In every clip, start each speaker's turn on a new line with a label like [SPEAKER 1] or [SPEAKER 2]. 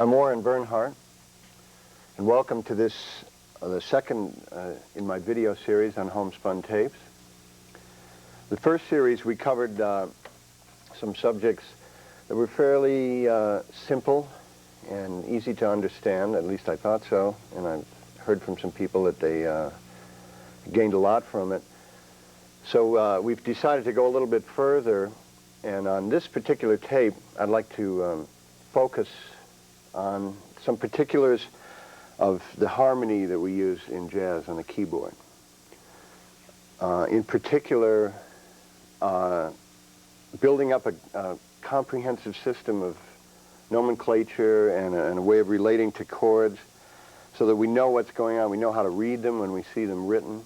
[SPEAKER 1] I'm Warren Bernhardt, and welcome to this, the second in my video series on homespun tapes. The first series we covered some subjects that were fairly simple and easy to understand, at least I thought so, and I've heard from some people that they gained a lot from it. So we've decided to go a little bit further, and on this particular tape I'd like to focus on some particulars of the harmony that we use in jazz on the keyboard. In particular, building up a comprehensive system of nomenclature and a way of relating to chords so that we know what's going on. We know how to read them when we see them written.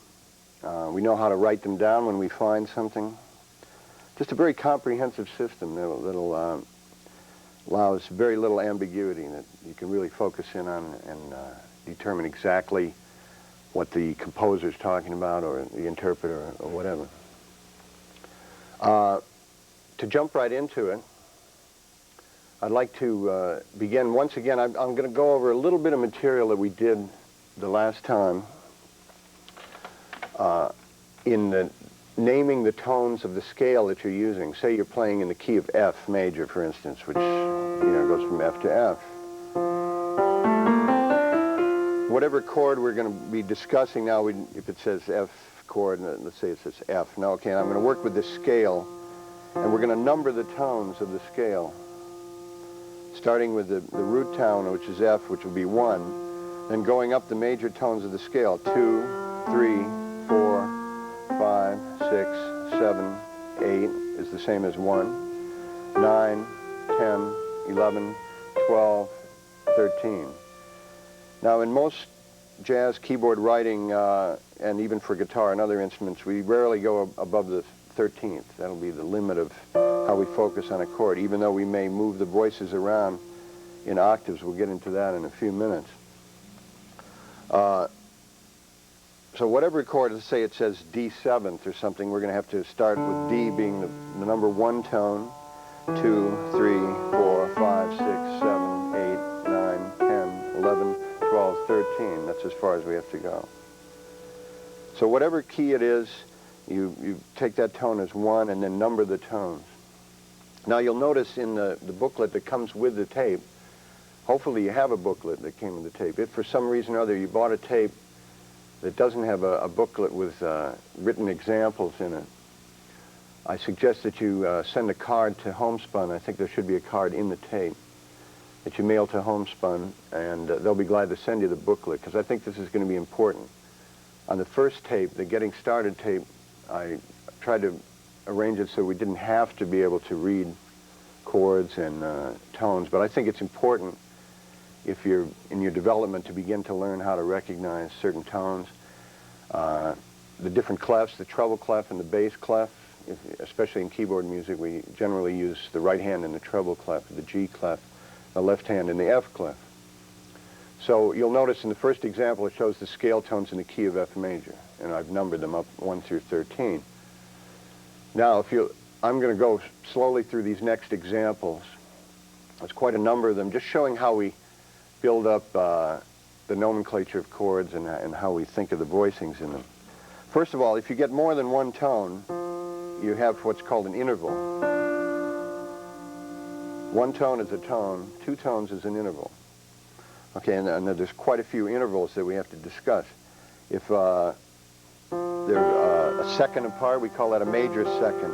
[SPEAKER 1] We know how to write them down when we find something. Just a very comprehensive system that'll allows very little ambiguity, that you can really focus in on and determine exactly what the composer's talking about, or the interpreter, or whatever. To jump right into it, I'd like to begin once again. I'm going to go over a little bit of material that we did the last time in naming the tones of the scale that you're using. Say you're playing in the key of F major, for instance, which goes from F to F. Whatever chord we're going to be discussing now, if it says F chord, let's say it says F. Now, okay, I'm going to work with this scale, and we're going to number the tones of the scale, starting with the root tone, which is F, which will be 1, then going up the major tones of the scale, 2, 3, 4, 5, 6, 7, 8 is the same as 1, 9, 10, 11, 12, 13. Now, in most jazz keyboard writing, and even for guitar and other instruments, we rarely go above the 13th. That'll be the limit of how we focus on a chord, even though we may move the voices around in octaves. We'll get into that in a few minutes. So whatever chord, let's say it says D 7th or something, we're going to have to start with D being the number 1 tone, 2, 3, 4, 5, 6, 7, 8, 9, 10, 11, 12, 13. That's as far as we have to go. So whatever key it is, you take that tone as 1 and then number the tones. Now you'll notice in the booklet that comes with the tape, hopefully you have a booklet that came with the tape. If for some reason or other you bought a tape that doesn't have a booklet with written examples in it, I suggest that you send a card to Homespun. I think there should be a card in the tape that you mail to Homespun, and they'll be glad to send you the booklet, because I think this is going to be important. On the first tape, the Getting Started tape, I tried to arrange it so we didn't have to be able to read chords and tones, but I think it's important if you're in your development to begin to learn how to recognize certain tones. The different clefs, the treble clef and the bass clef, especially in keyboard music, we generally use the right hand in the treble clef, the G clef, the left hand in the F clef. So you'll notice in the first example it shows the scale tones in the key of F major, and I've numbered them up 1 through 13. Now I'm going to go slowly through these next examples. There's quite a number of them, just showing how we build up the nomenclature of chords and how we think of the voicings in them. First of all, if you get more than 1 tone, you have what's called an interval. 1 tone is a tone, 2 tones is an interval. Okay, and there's quite a few intervals that we have to discuss. If they're a second apart, we call that a major second.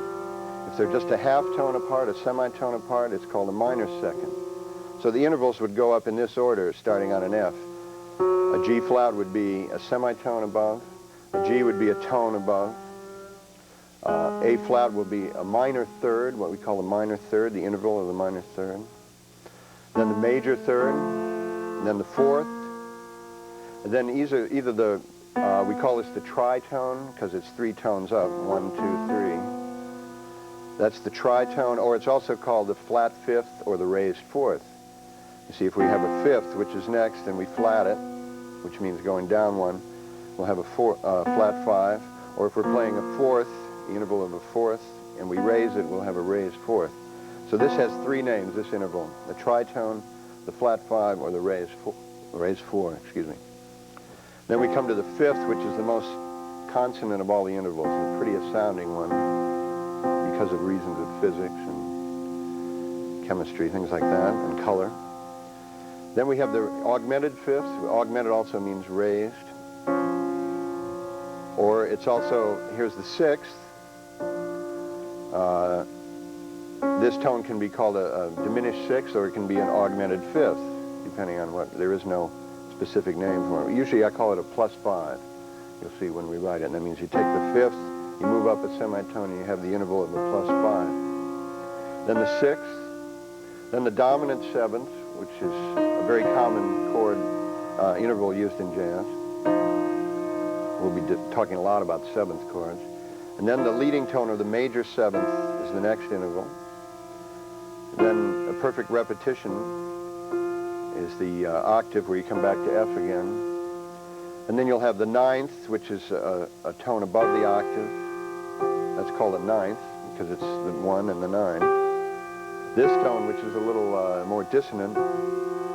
[SPEAKER 1] If they're just a half tone apart, a semitone apart, it's called a minor second. So the intervals would go up in this order, starting on an F. A G flat would be a semitone above. A G would be a tone above. A flat will be a minor third, what we call a minor third, the interval of the minor third. Then the major third, and then the fourth. And then either the, we call this the tritone, because it's 3 tones up, 1, 2, 3. That's the tritone, or it's also called the flat fifth or the raised fourth. You see, if we have a fifth, which is next, and we flat it, which means going down 1, we'll have a flat 5. Or if we're playing a fourth, the interval of a fourth, and we raise it, we'll have a raised fourth. So this has 3 names, this interval: the tritone, the flat 5, or the raised 4, excuse me. Then we come to the 5th, which is the most consonant of all the intervals, the prettiest sounding one because of reasons of physics and chemistry, things like that, and color. Then we have the augmented 5th. Augmented also means raised. Or it's also, here's the 6th. This tone can be called a diminished 6th, or it can be an augmented 5th, depending on what, there is no specific name for it. Usually I call it a +5. You'll see when we write it. And that means you take the 5th, you move up a semitone, and you have the interval of a +5. Then the 6th, then the dominant 7th, which is a very common chord interval used in jazz. We'll be talking a lot about 7th chords. And then the leading tone of the major 7th is the next interval. Then a perfect repetition is the octave, where you come back to F again. And then you'll have the 9th, which is a tone above the octave. That's called a 9th, because it's the 1 and the 9. This tone, which is a little more dissonant,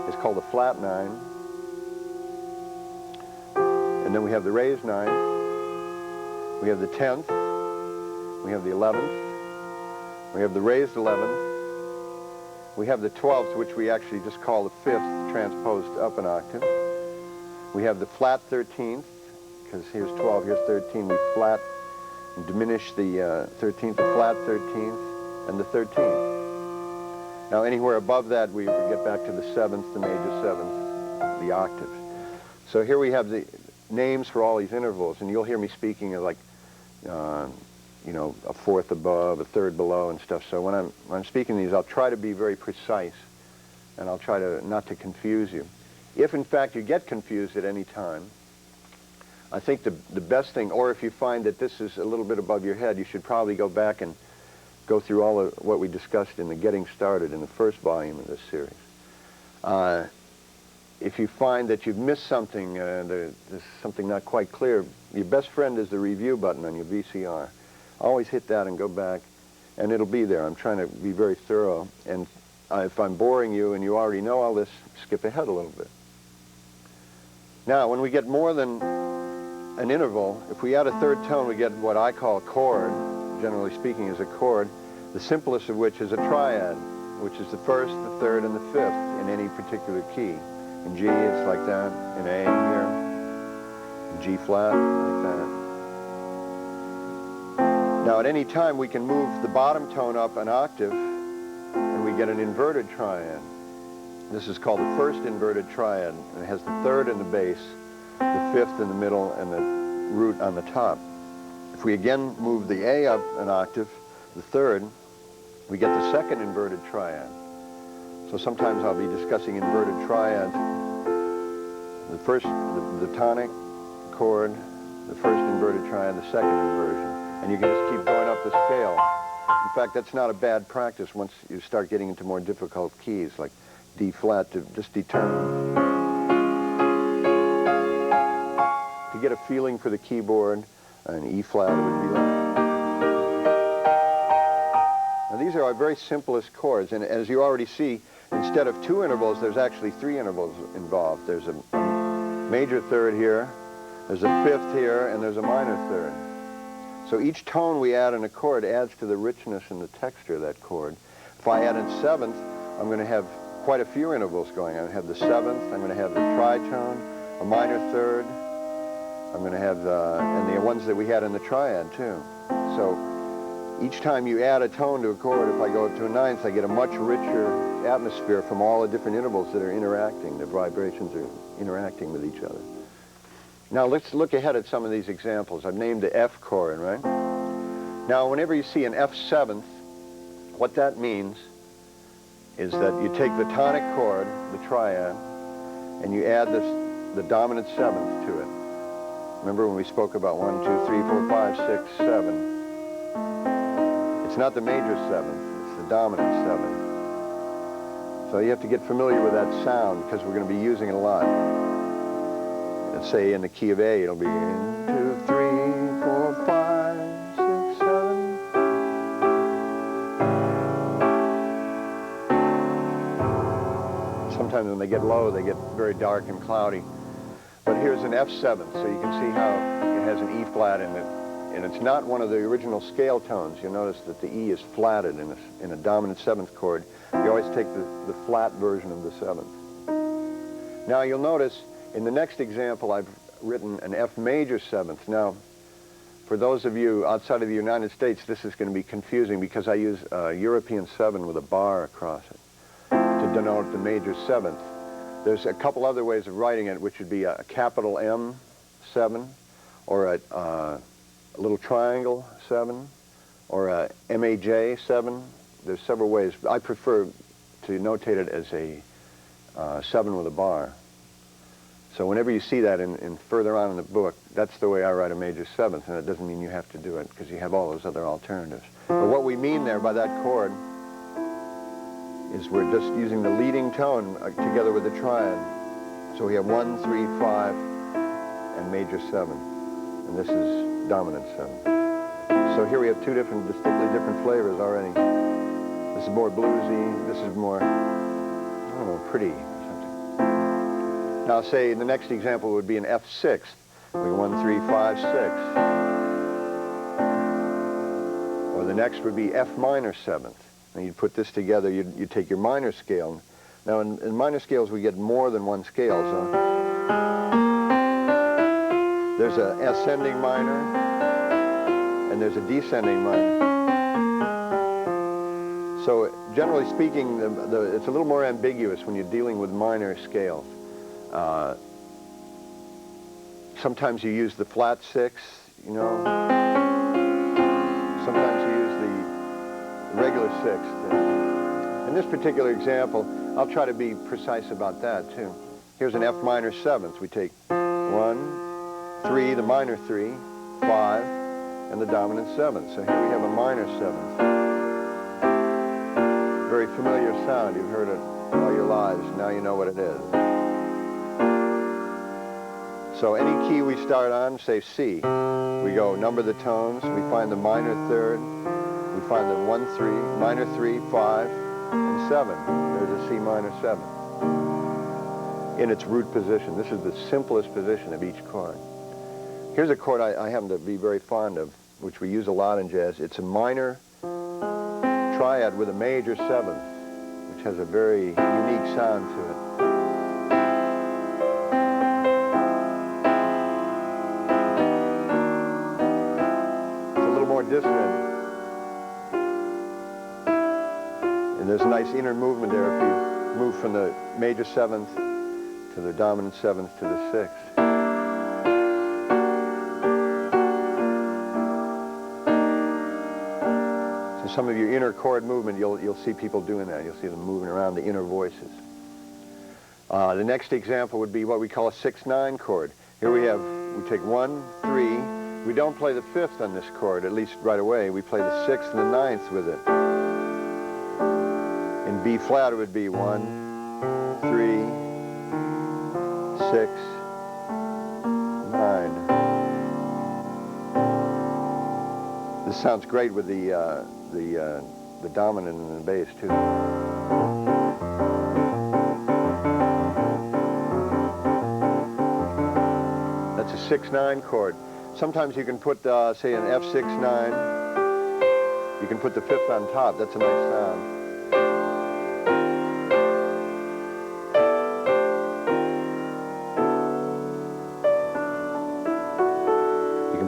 [SPEAKER 1] is called a flat 9. And then we have the raised 9th. We have the 10th. We have the 11th. We have the raised 11th. We have the 12th, which we actually just call the 5th, transposed up an octave. We have the flat 13th, because here's 12, here's 13. We flat and diminish the 13th, the flat 13th, and the 13th. Now anywhere above that, we get back to the 7th, the major 7th, the octaves. So here we have the names for all these intervals, and you'll hear me speaking of like, you know, a 4th above, a 3rd below, and stuff. So when I'm speaking these, I'll try to be very precise, and I'll try to not to confuse you. If in fact you get confused at any time, I think the best thing, or if you find that this is a little bit above your head, you should probably go back and go through all of what we discussed in the Getting Started in the first volume of this series. If you find that you've missed something, there's something not quite clear, your best friend is the review button on your VCR. Always hit that and go back, and it'll be there. I'm trying to be very thorough, and if I'm boring you and you already know all this, skip ahead a little bit. Now, when we get more than an interval, if we add a 3rd tone, we get what I call a chord, generally speaking is a chord, the simplest of which is a triad, which is the 1st, the 3rd, and the 5th in any particular key. In G, it's like that. In A, here. In G flat, like that. Now, at any time, we can move the bottom tone up an octave, and we get an inverted triad. This is called the 1st inverted triad, and it has the 3rd in the bass, the 5th in the middle, and the root on the top. If we again move the A up an octave, the 3rd, we get the 2nd inverted triad. So sometimes I'll be discussing inverted triads. The first, the tonic chord, the 1st inverted triad, the 2nd inversion. And you can just keep going up the scale. In fact, that's not a bad practice once you start getting into more difficult keys, like D flat, to just determine, to get a feeling for the keyboard, and E flat would be like. Now these are our very simplest chords, and as you already see, instead of 2 intervals, there's actually 3 intervals involved. There's a major 3rd here, there's a 5th here, and there's a minor 3rd. So each tone we add in a chord adds to the richness and the texture of that chord. If I add in 7th, I'm going to have quite a few intervals going. I'm going to have the 7th, I'm going to have the tritone, a minor 3rd, I'm going to have and the ones that we had in the triad too. So each time you add a tone to a chord, if I go up to a 9th, I get a much richer atmosphere from all the different intervals that are interacting. The vibrations are interacting with each other. Now let's look ahead at some of these examples. I've named the F chord, right? Now whenever you see an F7th, what that means is that you take the tonic chord, the triad, and you add the dominant 7th to it. Remember when we spoke about 1, 2, 3, 4, 5, 6, 7. It's not the major 7th, it's the dominant 7th. So you have to get familiar with that sound because we're going to be using it a lot. Let's say in the key of A, it'll be 1, 2, 3, 4, 5, 6, 7. sometimes when they get low, they get very dark and cloudy. But here's an F7, so you can see how it has an E flat in it. And it's not one of the original scale tones. You'll notice that the E is flatted in a dominant 7th chord. You always take the flat version of the 7th. Now you'll notice in the next example I've written an F major 7th. Now, for those of you outside of the United States, this is going to be confusing because I use a European 7 with a bar across it to denote the major 7th. There's a couple other ways of writing it, which would be a capital M 7, or a little triangle 7, or a MAJ 7. There's several ways. I prefer to notate it as a 7 with a bar. So whenever you see that in further on in the book, that's the way I write a major 7th, and it doesn't mean you have to do it because you have all those other alternatives. But what we mean there by that chord is we're just using the leading tone together with the triad. So we have 1, 3, 5, and major 7. And this is dominant 7. So here we have two distinctly different flavors already. This is more bluesy, this is more, I don't know, pretty or something. Now say the next example would be an F6. We 1, 3, 5, 6. Or the next would be F minor 7th. And you'd put this together, you'd take your minor scale. Now in minor scales we get more than one scale, so there's an ascending minor and there's a descending minor. So generally speaking, it's a little more ambiguous when you're dealing with minor scales. Sometimes you use the flat 6, you know. Sometimes you use the regular 6th. In this particular example, I'll try to be precise about that too. Here's an F minor 7th. We take 1, 3, the minor 3, 5, and the dominant 7th. So here we have a minor 7th. Very familiar sound. You've heard it all your lives. Now you know what it is. So any key we start on, say C. We go number the tones. We find the minor 3rd. We find the 1, 3, minor 3, 5, and 7. There's a C minor 7 in its root position. This is the simplest position of each chord. Here's a chord I happen to be very fond of, which we use a lot in jazz. It's a minor triad with a major 7th, which has a very unique sound to it. It's a little more dissonant. And there's a nice inner movement there if you move from the major 7th to the dominant 7th to the 6th. So some of your inner chord movement, you'll see people doing that. You'll see them moving around the inner voices. The next example would be what we call a 6-9 chord. Here we take 1, 3. We don't play the 5th on this chord, at least right away. We play the 6th and the 9th with it. In B flat, it would be 1, 3, 6, 9. This sounds great with the dominant and the bass too. That's a 6-9 chord. Sometimes you can put, say, an F6-9. You can put the 5th on top. That's a nice sound.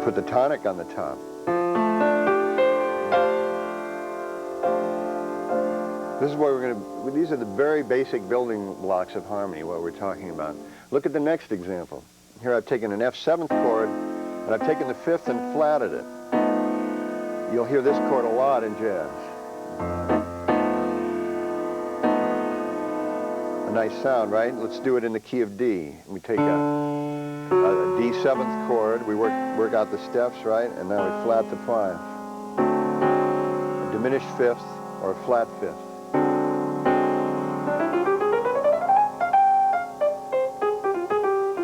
[SPEAKER 1] Put the tonic on the top. This is what we're going to, these are the very basic building blocks of harmony, what we're talking about. Look at the next example. Here I've taken an F7th chord, and I've taken the 5th and flatted it. You'll hear this chord a lot in jazz. A nice sound, right? Let's do it in the key of D. We take a D7th chord, we work out the steps, right? And now we flat the 5. A diminished 5th or a flat 5th.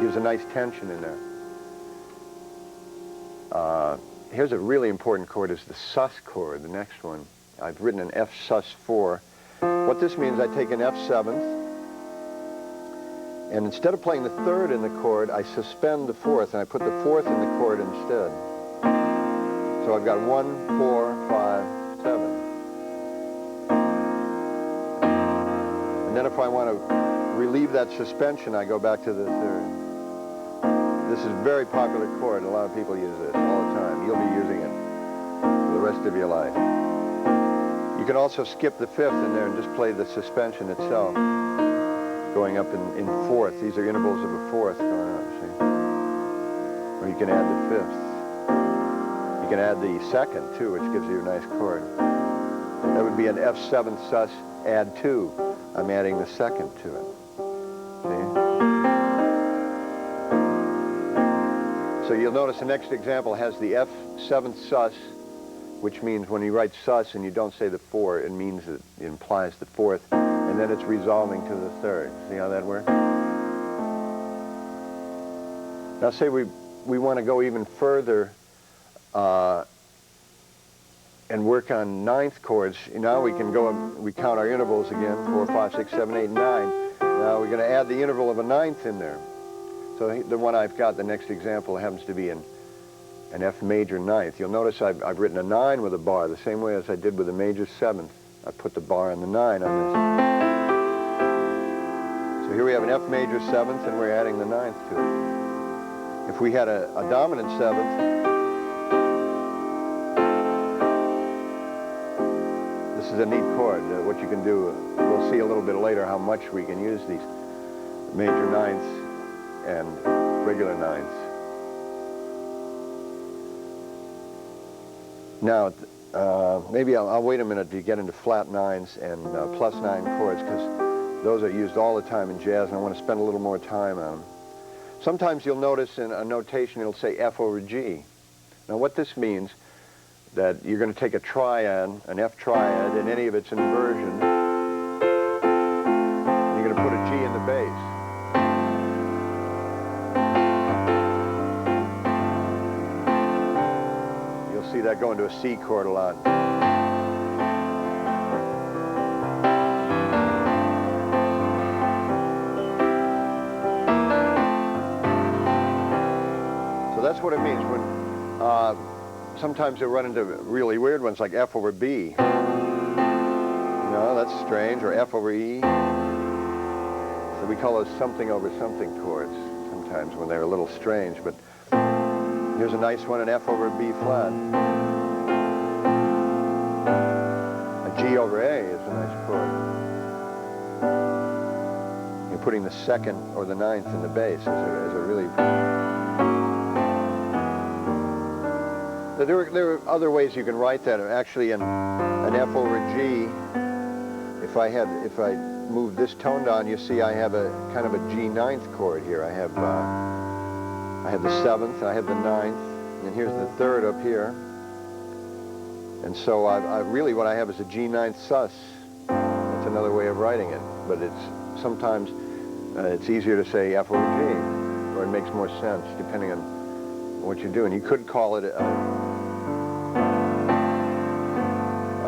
[SPEAKER 1] Gives a nice tension in there. Here's a really important chord, is the sus chord, the next one. I've written an F sus 4. What this means, I take an F7th, And instead of playing the third in the chord, I suspend the fourth, and I put the fourth in the chord instead. So I've got 1, 4, 5, 7. And then if I want to relieve that suspension, I go back to the third. This is a very popular chord. A lot of people use this all the time. You'll be using it for the rest of your life. You can also skip the fifth in there and just play the suspension itself, going up in fourth. These are intervals of a fourth going up, see? Or you can add the fifth. You can add the second, too, which gives you a nice chord. That would be an F7 sus add 2. I'm adding the second to it. See? So you'll notice the next example has the F7th sus, which means when you write sus and you don't say the 4, it means that it implies the fourth, and then it's resolving to the third. See how that works? Now say we want to go even further and work on ninth chords. Now we can go and we count our intervals again, 4, 5, 6, 7, 8, 9. Now we're going to add the interval of a ninth in there. So the one I've got, the next example, happens to be an F major ninth. You'll notice I've written a 9 with a bar, the same way as I did with the major seventh. I put the bar on the 9 on this. So here we have an F major seventh, and we're adding the ninth to it. If we had a dominant seventh, this is a neat chord. What you can do, we'll see a little bit later how much we can use these major ninths and regular ninths. Now, maybe I'll wait a minute to get into flat nines and plus 9 chords, because those are used all the time in jazz, and I want to spend a little more time on them. Sometimes you'll notice in a notation it'll say F over G. Now what this means, that you're going to take a triad, an F triad, in any of its inversions, and you're going to put a G in the bass. You'll see that go into a C chord a lot. So that's what it means when sometimes you'll run into really weird ones like F over B. No, that's strange, or F over E. So we call those something over something chords sometimes when they're a little strange, but here's a nice one, an F over B flat. A G over A is a nice chord. You're putting the second or the ninth in the bass is a really... There are other ways you can write that. Actually, an F over G, if I move this tone down, you see I have a kind of a G ninth chord here. I have the seventh, I have the ninth, and here's the third up here. And so I really what I have is a G ninth sus. That's another way of writing it. But sometimes it's easier to say F over G, or it makes more sense depending on what you're doing. You could call it a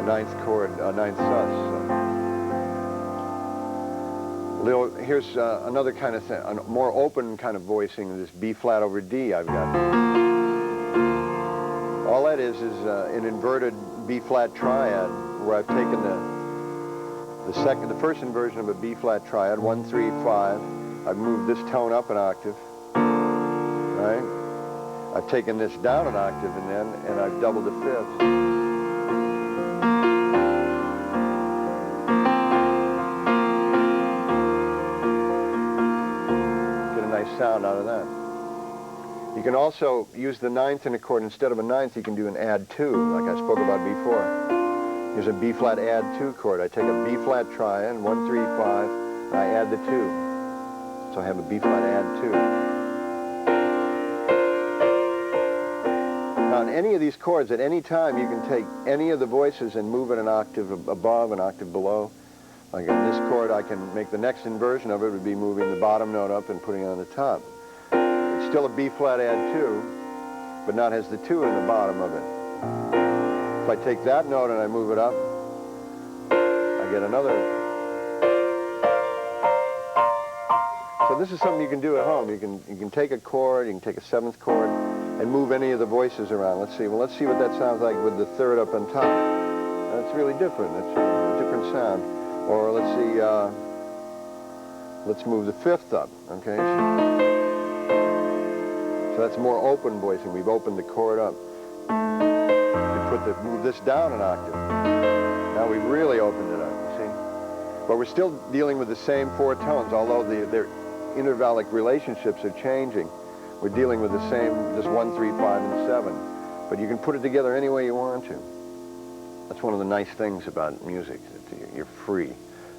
[SPEAKER 1] ninth chord, a ninth sus. Here's another kind of thing, a more open kind of voicing, this B flat over D I've got. All that is an inverted B flat triad, where I've taken the first inversion of a B flat triad, 1, 3, 5. I've moved this tone up an octave, right? I've taken this down an octave and I've doubled the fifths. Get a nice sound out of that. You can also use the ninth in a chord. Instead of a ninth, you can do an add 2, like I spoke about before. Here's a B flat add 2 chord. I take a B flat triad, 1, 3, 5, and I add the 2. So I have a B flat add 2. On any of these chords, at any time, you can take any of the voices and move it an octave above, an octave below. Like in this chord, I can make the next inversion of it would be moving the bottom note up and putting it on the top. It's still a B flat add 2, but not has the 2 in the bottom of it. If I take that note and I move it up, I get another. So this is something you can do at home. You can take a chord, you can take a 7th chord, and move any of the voices around. Let's see. Well, let's see what that sounds like with the 3rd up on top. That's really different. It's a different sound. Or let's see. Let's move the 5th up. Okay. So that's more open voicing. We've opened the chord up. Move this down an octave. Now we've really opened it up, you see? But we're still dealing with the same 4 tones, although their intervallic relationships are changing. We're dealing with the same, just 1, 3, 5, and 7. But you can put it together any way you want to. That's one of the nice things about music, that you're free.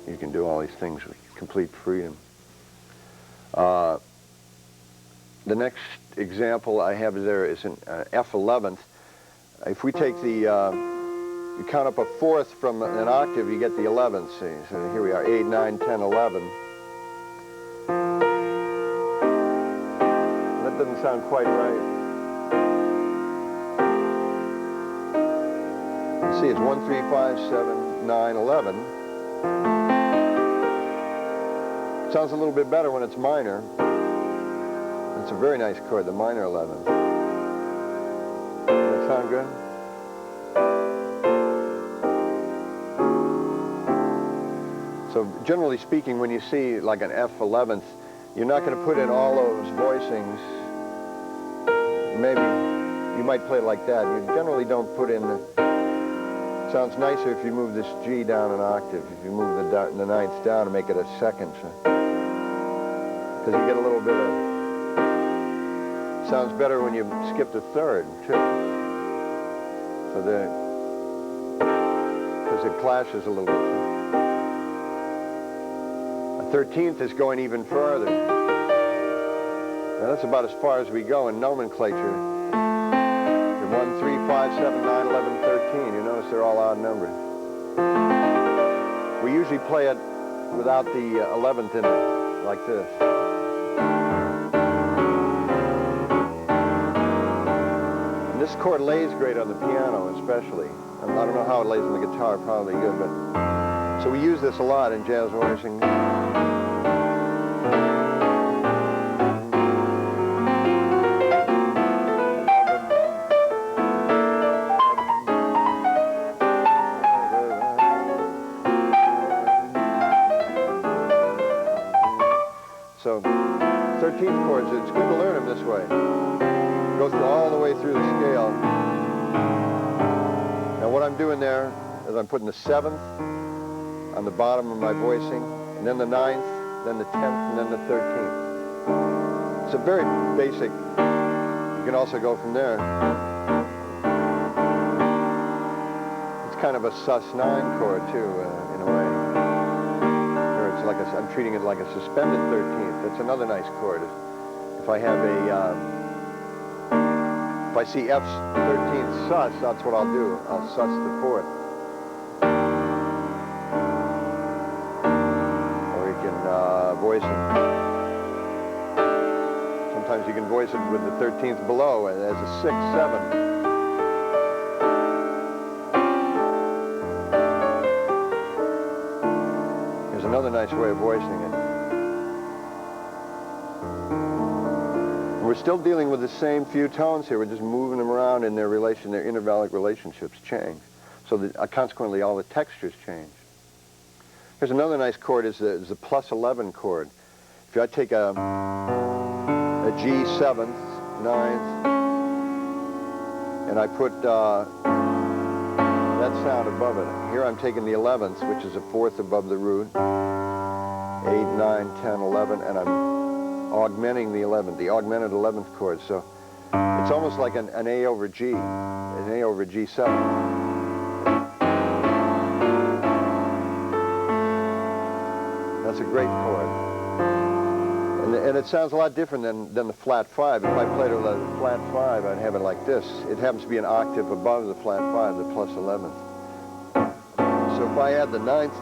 [SPEAKER 1] You can do all these things with complete freedom. The next example I have there is an F11th. If we take the, you count up a 4th from an octave, you get the 11th, see? So here we are, 8, 9, 10, 11. That doesn't sound quite right. You see, it's 1, 3, 5, 7, 9, 11. It sounds a little bit better when it's minor. It's a very nice chord, the minor 11. Sound good? So generally speaking, when you see like an F11th, you're not going to put in all those voicings. Maybe you might play it like that. You generally don't put in the... It sounds nicer if you move this G down an octave, if you move the 9th down and make it a 2nd. Because you get a little bit of... Sounds better when you skip the 3rd, too. So because it clashes a little bit. A 13th is going even further. Now that's about as far as we go in nomenclature. 1, 3, 5, 7, 9, 11, 13. You notice they're all odd numbers. We usually play it without the 11th in it, like this. This chord lays great on the piano, especially. I don't know how it lays on the guitar, probably good, but... So we use this a lot in jazz voicing. So, 13th chords, it's good to learn them this way. Goes all the way through the scale. Now what I'm doing there is I'm putting the 7th on the bottom of my voicing, and then the 9th, then the 10th, and then the 13th. It's a very basic, you can also go from there. It's kind of a sus9 chord too, in a way. Or it's like I'm treating it like a suspended 13th. That's another nice chord. If I have a, if I see F's 13th sus, that's what I'll do. I'll sus the 4th. Or you can voice it. Sometimes you can voice it with the 13th below as a 6, 7. Here's another nice way of voicing it. We're still dealing with the same few tones here. We're just moving them around in their relation, their intervallic relationships change. So that, consequently, all the textures change. Here's another nice chord, is the plus 11 chord. If I take a G 7th, 9th, and I put that sound above it. Here I'm taking the 11th, which is a 4th above the root. 8, 9, 10, 11, and I'm augmenting the 11th, the augmented 11th chord. So it's almost like an A over G, an A over G7. That's a great chord. And it sounds a lot different than the flat 5. If I played it with a flat 5, I'd have it like this. It happens to be an octave above the flat 5, the plus 11th. So if I add the 9th,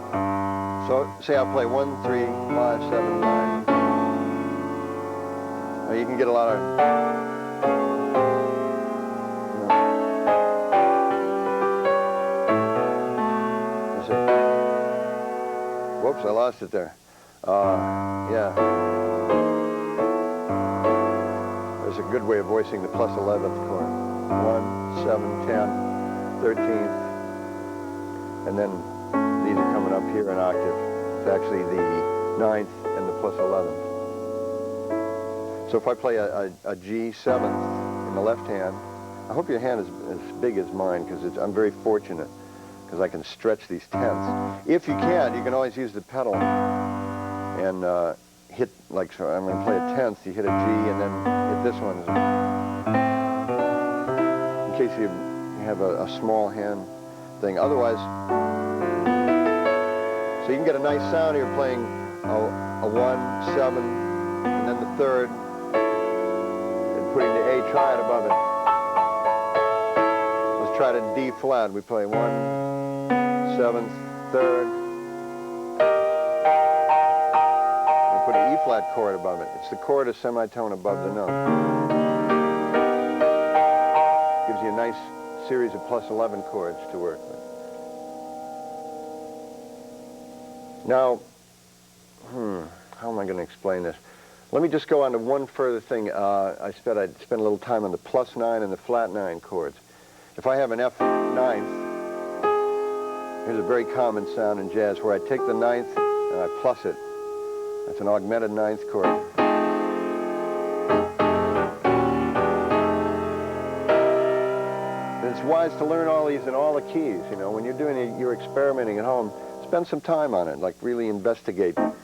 [SPEAKER 1] so say I'll play 1, 3, 5, 7, 9. You can get a lot of... Whoops, I lost it there. Yeah. good way of voicing the plus 11th chord. 1, 7, 10, 13th, and then these are coming up here an octave. It's actually the 9th and the plus 11th. So if I play a G 7th in the left hand, I hope your hand is as big as mine, because I'm very fortunate because I can stretch these 10ths. If you can't, you can always use the pedal and hit, like, so I'm going to play a 10th, you hit a G and then hit this one. In case you have a small hand thing. Otherwise, so you can get a nice sound here playing a 1, 7, and then the 3rd, and putting the A triad above it. Let's try it in D flat. We play 1, 7th, 3rd. And put an E flat chord above it. It's the chord a semitone above the note. Gives you a nice series of plus 11 chords to work with. Now, how am I going to explain this? Let me just go on to one further thing. I'd spend a little time on the plus 9 and the flat 9 chords. If I have an F 9th, here's a very common sound in jazz where I take the 9th and I plus it. That's an augmented 9th chord. And it's wise to learn all these in all the keys. You know, when you're doing your experimenting at home, spend some time on it, like really investigate. You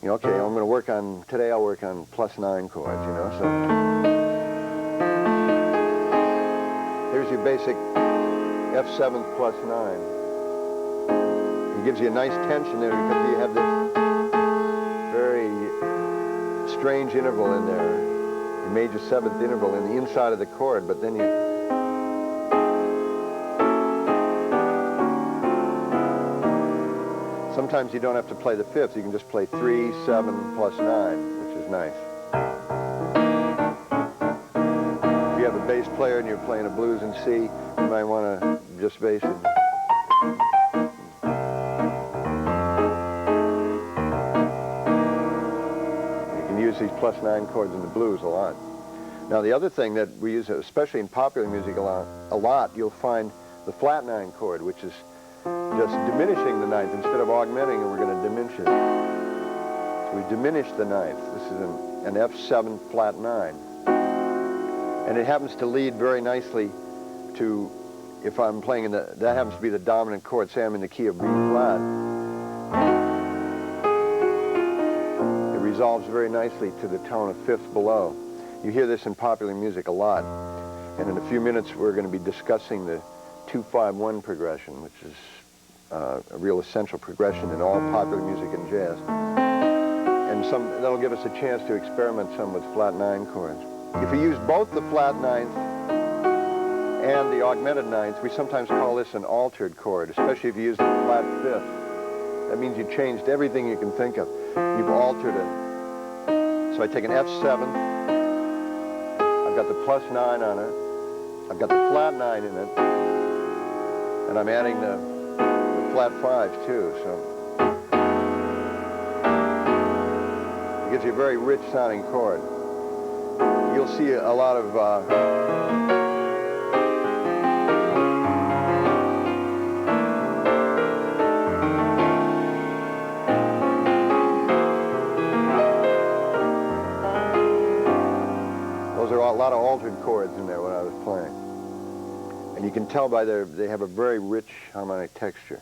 [SPEAKER 1] know, okay, I'm going to work on, today I'll work on plus 9 chords, you know, so. Here's your basic F7th plus 9. It gives you a nice tension there because you have this very strange interval in there, the major 7th interval in the inside of the chord, but then you sometimes you don't have to play the 5th. You can just play 3, 7, plus 9, which is nice. If you have a bass player and you're playing a blues in C, you might want to just bass it. You can use these plus 9 chords in the blues a lot. Now the other thing that we use, especially in popular music a lot, you'll find the flat 9 chord, which is just diminishing the 9th. Instead of augmenting it, we're going to diminish it. So we diminish the 9th. This is an F7 flat 9. And it happens to lead very nicely to, if I'm playing in that happens to be the dominant chord, say I'm in the key of B flat. It resolves very nicely to the tone of 5th below. You hear this in popular music a lot. And in a few minutes, we're going to be discussing the 2-5-1 progression, which is a real essential progression in all popular music and jazz. And that'll give us a chance to experiment some with flat 9 chords. If we use both the flat 9th and the augmented 9th, we sometimes call this an altered chord, especially if you use the flat 5th. That means you changed everything you can think of. You've altered it. So I take an F7th, I've got the plus 9 on it, I've got the flat 9 in it, and I'm adding the flat 5 too, so it gives you a very rich sounding chord. You'll see a lot of those are a lot of altered chords in there when I was playing. And you can tell by they have a very rich harmonic texture.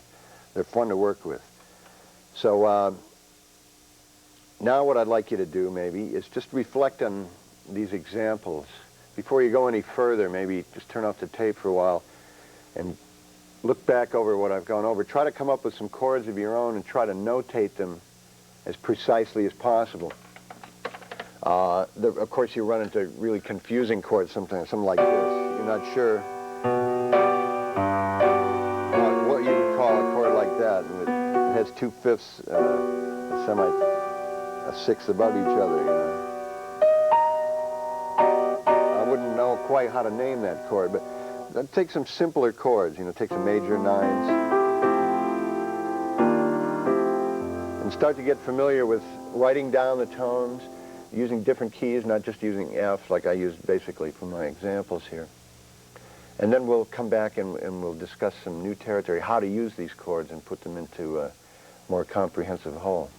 [SPEAKER 1] They're fun to work with. So now what I'd like you to do maybe is just reflect on these examples. Before you go any further, maybe just turn off the tape for a while and look back over what I've gone over. Try to come up with some chords of your own and try to notate them as precisely as possible. Of course, you run into really confusing chords sometimes, something like this. You're not sure what you would call a chord like that. And it has 2/5, a 6th above each other, you know. I wouldn't know quite how to name that chord, but take some simpler chords, you know, take some major 9s. And start to get familiar with writing down the tones, using different keys, not just using F like I used basically for my examples here. And then we'll come back and we'll discuss some new territory, how to use these chords and put them into a more comprehensive whole.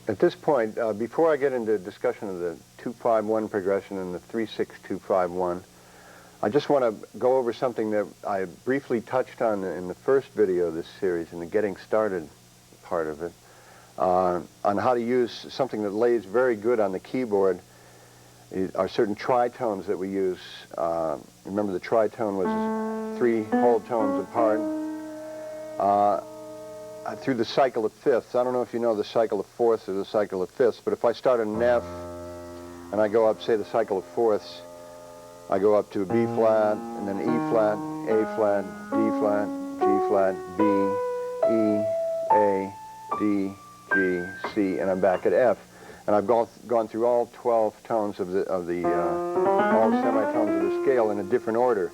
[SPEAKER 1] At this point, before I get into discussion of the 2-5-1 progression and the 3-6-2-5-1, I just want to go over something that I briefly touched on in the first video of this series, in the getting started part of it, on how to use something that lays very good on the keyboard. Are certain tritones that we use. Remember, the tritone was 3 whole tones apart through the cycle of fifths. I don't know if you know the cycle of fourths or the cycle of fifths, but if I start at an F and I go up, say, the cycle of fourths, I go up to a B flat, and then E flat, A flat, D flat, G flat, B, E, A, D, G, C, and I'm back at F. And I've gone through all 12 tones of all semitones of the scale in a different order.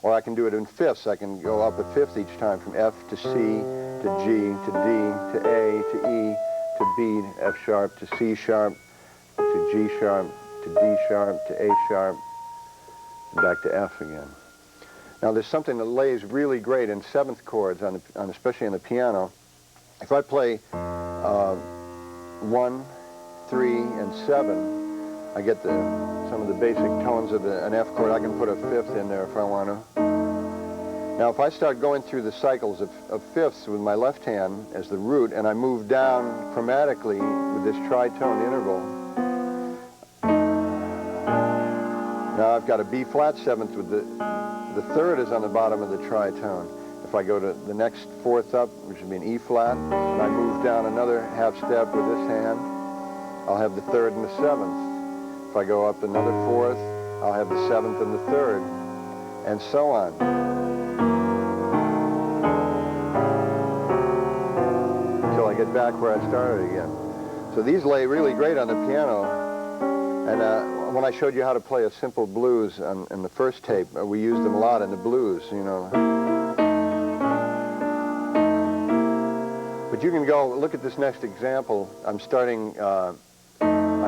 [SPEAKER 1] Or I can do it in fifths. I can go up a fifth each time, from F to C, to G, to D, to A, to E, to B, to F sharp, to C sharp, to G sharp, to D sharp, to A sharp, and back to F again. Now there's something that lays really great in seventh chords, especially on the piano. If I play 1, 3, and 7, I get some of the basic tones of an F chord. I can put a fifth in there if I want to. Now if I start going through the cycles of fifths with my left hand as the root, and I move down chromatically with this tritone interval, now I've got a B flat seventh with the third is on the bottom of the tritone. If I go to the next fourth up, which would be an E flat, and I move down another half step with this hand, I'll have the third and the seventh. If I go up another fourth, I'll have the seventh and the third, and so on. Until I get back where I started again. So these lay really great on the piano, and when I showed you how to play a simple blues in the first tape, we used them a lot in the blues, you know. But you can go look at this next example. I'm starting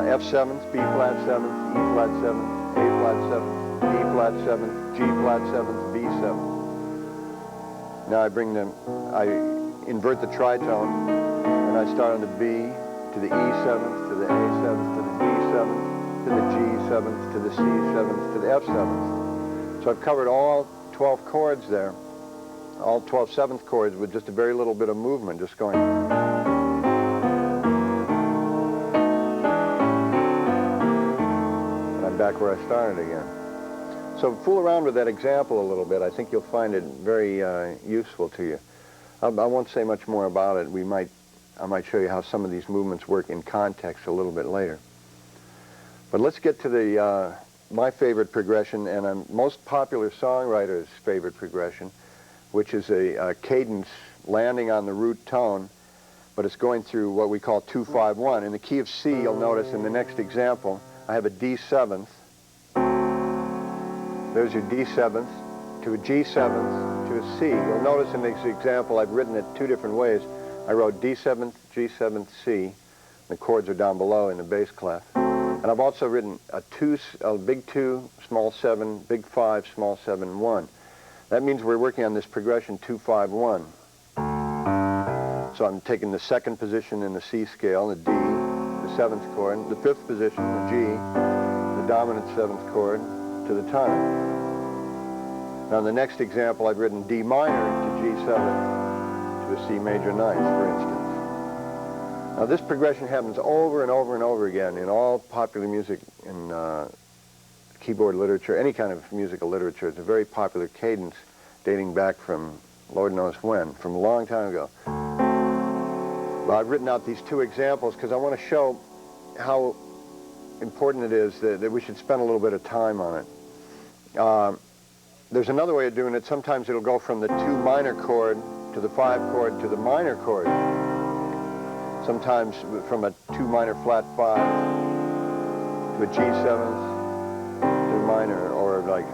[SPEAKER 1] F seventh, B flat seventh, E flat seventh, A flat seventh, D flat seventh, G flat seventh, B seventh. Now I invert the tritone, and I start on the B to the E seventh, to the A seventh, to the D seventh, to the G seventh, to the C seventh, to the F seventh. So I've covered all 12 chords there, all 12 seventh chords with just a very little bit of movement, just going. Back where I started again. So fool around with that example a little bit. I think you'll find it very useful to you. I won't say much more about it. I might show you how some of these movements work in context a little bit later. But let's get to my favorite progression, and a most popular songwriter's favorite progression, which is a cadence landing on the root tone, but it's going through what we call 2-5-1. In the key of C, you'll notice in the next example, I have a D7th. There's your D7th, to a G7th, to a C. You'll notice in this example I've written it 2 different ways. I wrote D7th, G7th, C. The chords are down below in the bass clef. And I've also written a big 2, small 7, big 5, small 7, 1. That means we're working on this progression 2-5-1. So I'm taking the second position in the C scale, the D, the 7th chord, the 5th position, the G, the dominant 7th chord, to the tonic. Now in the next example I've written D minor to G7 to a C major 9th, for instance. Now this progression happens over and over and over again in all popular music, in keyboard literature, any kind of musical literature. It's a very popular cadence dating back from Lord knows when, from a long time ago. Well, I've written out these 2 examples because I want to show how important it is that we should spend a little bit of time on it. There's another way of doing it. Sometimes it'll go from the 2 minor chord to the 5 chord to the minor chord. Sometimes from a 2 minor flat 5 to a G7th to a minor, or like.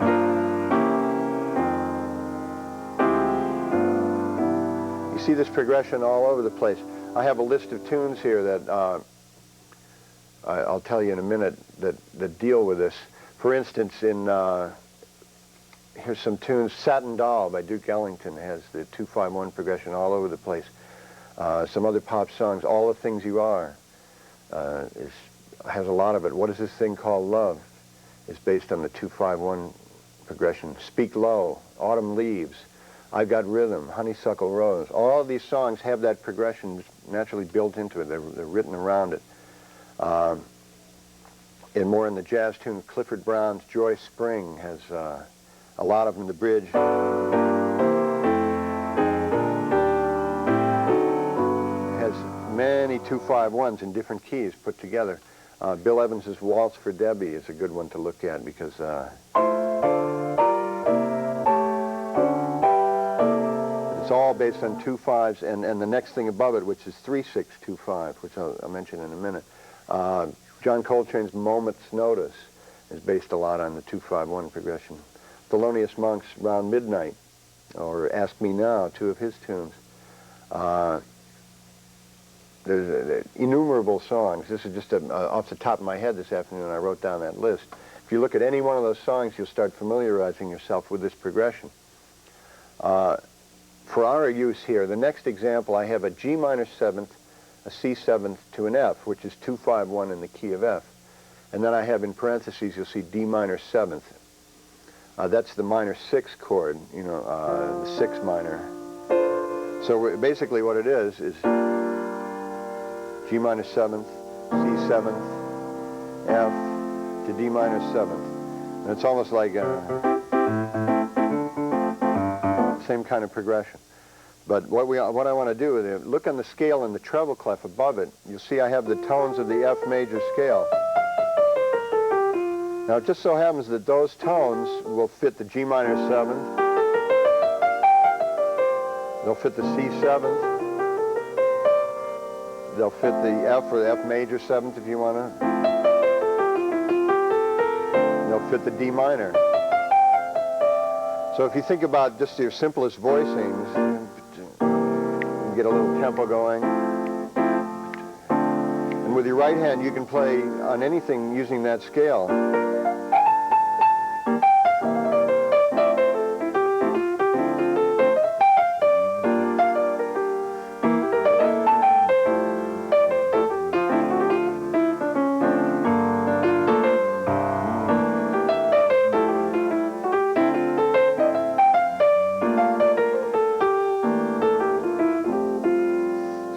[SPEAKER 1] You see this progression all over the place. I have a list of tunes here that I'll tell you in a minute that deal with this. For instance, here's some tunes. Satin Doll by Duke Ellington has the 2-5-1 progression all over the place. Some other pop songs, All the Things You Are, has a lot of it. What Is This Thing Called Love is based on the 2-5-1 progression. Speak Low, Autumn Leaves, I've Got Rhythm, Honeysuckle Rose. All of these songs have that progression naturally built into it. They're written around it. And more in the jazz tune, Clifford Brown's Joy Spring has a lot of them in the bridge. Has many 2-5-1s in different keys put together. Bill Evans's Waltz for Debbie is a good one to look at because it's all based on 2-5s, and the next thing above it, which is 3-6-2-5, which I'll mention in a minute. John Coltrane's Moment's Notice is based a lot on the 2-5-1 progression. Thelonious Monk's Round Midnight, or Ask Me Now, two of his tunes. There's innumerable songs. This is just off the top of my head this afternoon. I wrote down that list. If you look at any one of those songs, you'll start familiarizing yourself with this progression. For our use here, the next example, I have a G minor 7th, a C 7th to an F, which is 2-5-1 in the key of F. And then I have in parentheses, you'll see D minor 7th. That's the minor 6 chord, you know, the 6 minor. So basically what it is G minor 7th, C 7th, F to D minor 7th. And it's almost like same kind of progression. But what I want to do is look on the scale in the treble clef above it. You'll see I have the tones of the F major scale. Now it just so happens that those tones will fit the G minor 7th. They'll fit the C 7th. They'll fit the F or the F major 7th if you want to. They'll fit the D minor. So if you think about just your simplest voicings, you get a little tempo going. And with your right hand, you can play on anything using that scale.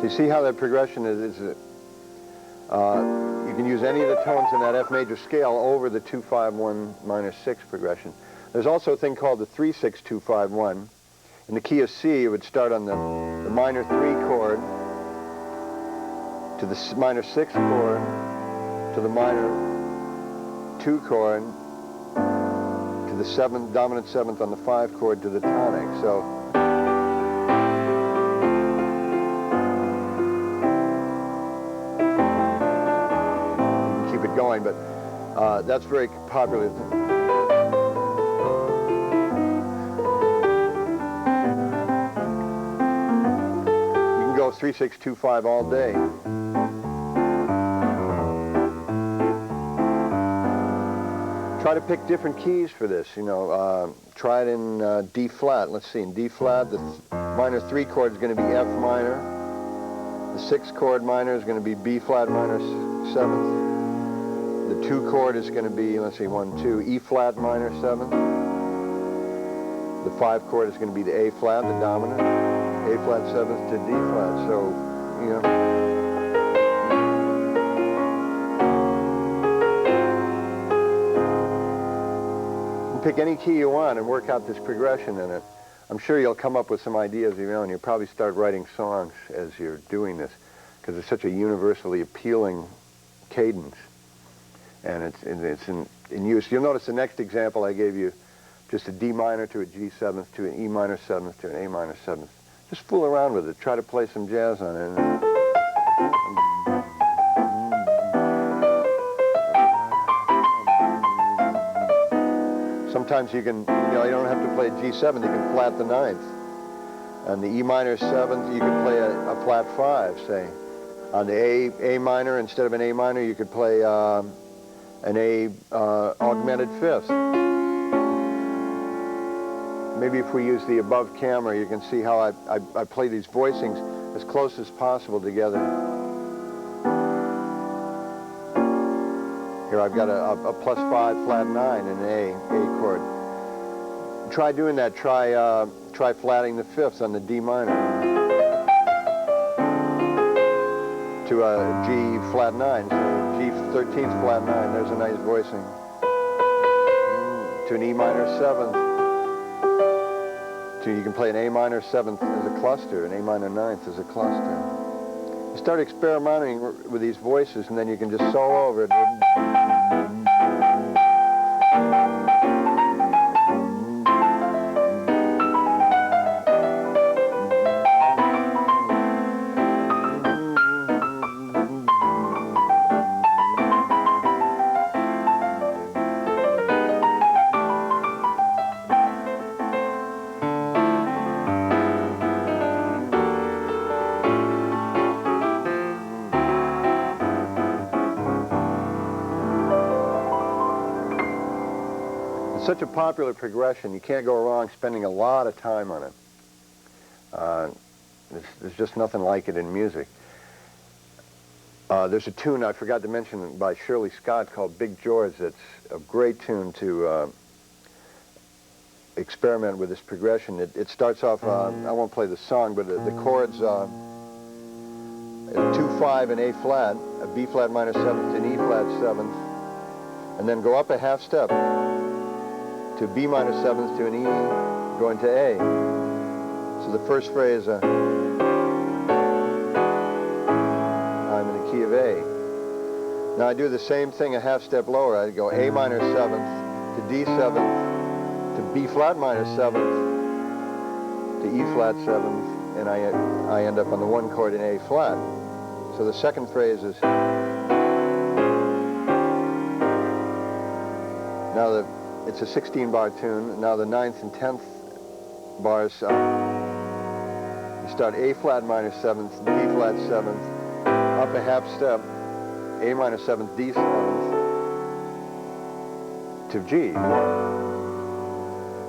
[SPEAKER 1] You see how that progression is you can use any of the tones in that F major scale over the 2-5-1 minor 6 progression. There's also a thing called the 3-6-2-5-1. In the key of C, it would start on the minor 3 chord to the minor 6 chord to the minor 2 chord to the dominant 7th on the 5 chord to the tonic. So going, but that's very popular. You can go 3-6-2-5 all day. Try to pick different keys for this, you know. Try it in D flat. Let's see, in D flat, the minor 3 chord is going to be F minor. The 6 chord minor is going to be B flat minor 7th. The 2 chord is going to be, let's see, 1, 2, E flat minor 7th. The 5 chord is going to be the A flat, the dominant. A flat 7th to D flat. So, you know. You can pick any key you want and work out this progression in it. I'm sure you'll come up with some ideas of your own. You'll probably start writing songs as you're doing this because it's such a universally appealing cadence. And it's in use. You'll notice the next example I gave you, just a D minor to a G 7th to an E minor 7th to an A minor 7th. Just fool around with it. Try to play some jazz on it. Sometimes you can, you don't have to play a G7. You can flat the 9th. And the E minor 7th, you can play a flat 5, say. On the A minor, instead of an A minor, you could play an A augmented fifth. Maybe if we use the above camera, you can see how I play these voicings as close as possible together. Here I've got a +5 flat 9 in an A chord. Try doing that. Try flatting the fifths on the D minor to a G flat 9. So G 13th flat 9. There's a nice voicing. To an E minor 7th. You can play an A minor 7th as a cluster, an A minor 9th as a cluster. You start experimenting with these voices, and then you can just solo over it. Such a popular progression, you can't go wrong spending a lot of time on it. There's just nothing like it in music. There's a tune I forgot to mention by Shirley Scott called Big George that's a great tune to experiment with this progression. It starts off, I won't play the song, but the chords 2-5 and A flat, a B flat minor 7th and E flat 7th, and then go up a half step to B minor 7th to an E, going to A. So the first phrase, I'm in the key of A. Now I do the same thing a half step lower. I go A minor 7th to D 7th to B flat minor 7th to E flat 7th, and I end up on the 1 chord in A flat. So the second phrase is, now it's a 16-bar tune. Now the 9th and 10th bars, you start A flat minor 7th, D flat 7th, up a half step, A minor 7th, D 7th, to G.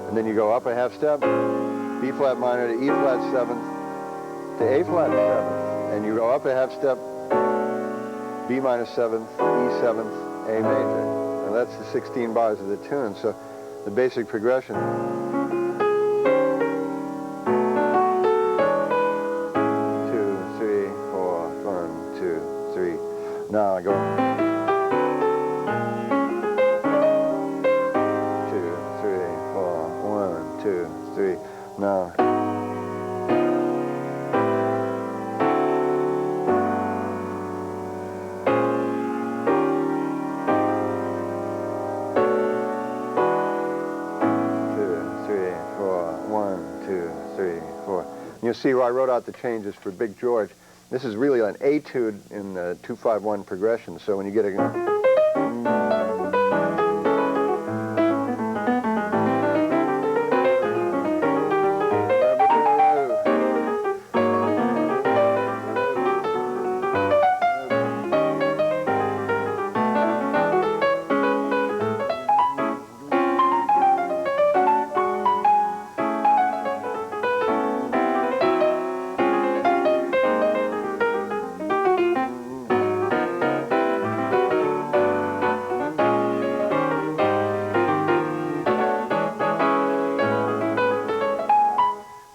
[SPEAKER 1] And then you go up a half step, B flat minor to E flat 7th, to A flat 7th. And you go up a half step, B minor 7th, E 7th, A major. And that's the 16 bars of the tune. So the basic progression. 2, 3, 4, 1, 2, 3. Now I go 2, 3, 4, 1, 2, 3. Now. You'll see where I wrote out the changes for Big George. This is really an etude in the 2-5-1 progression. So when you get a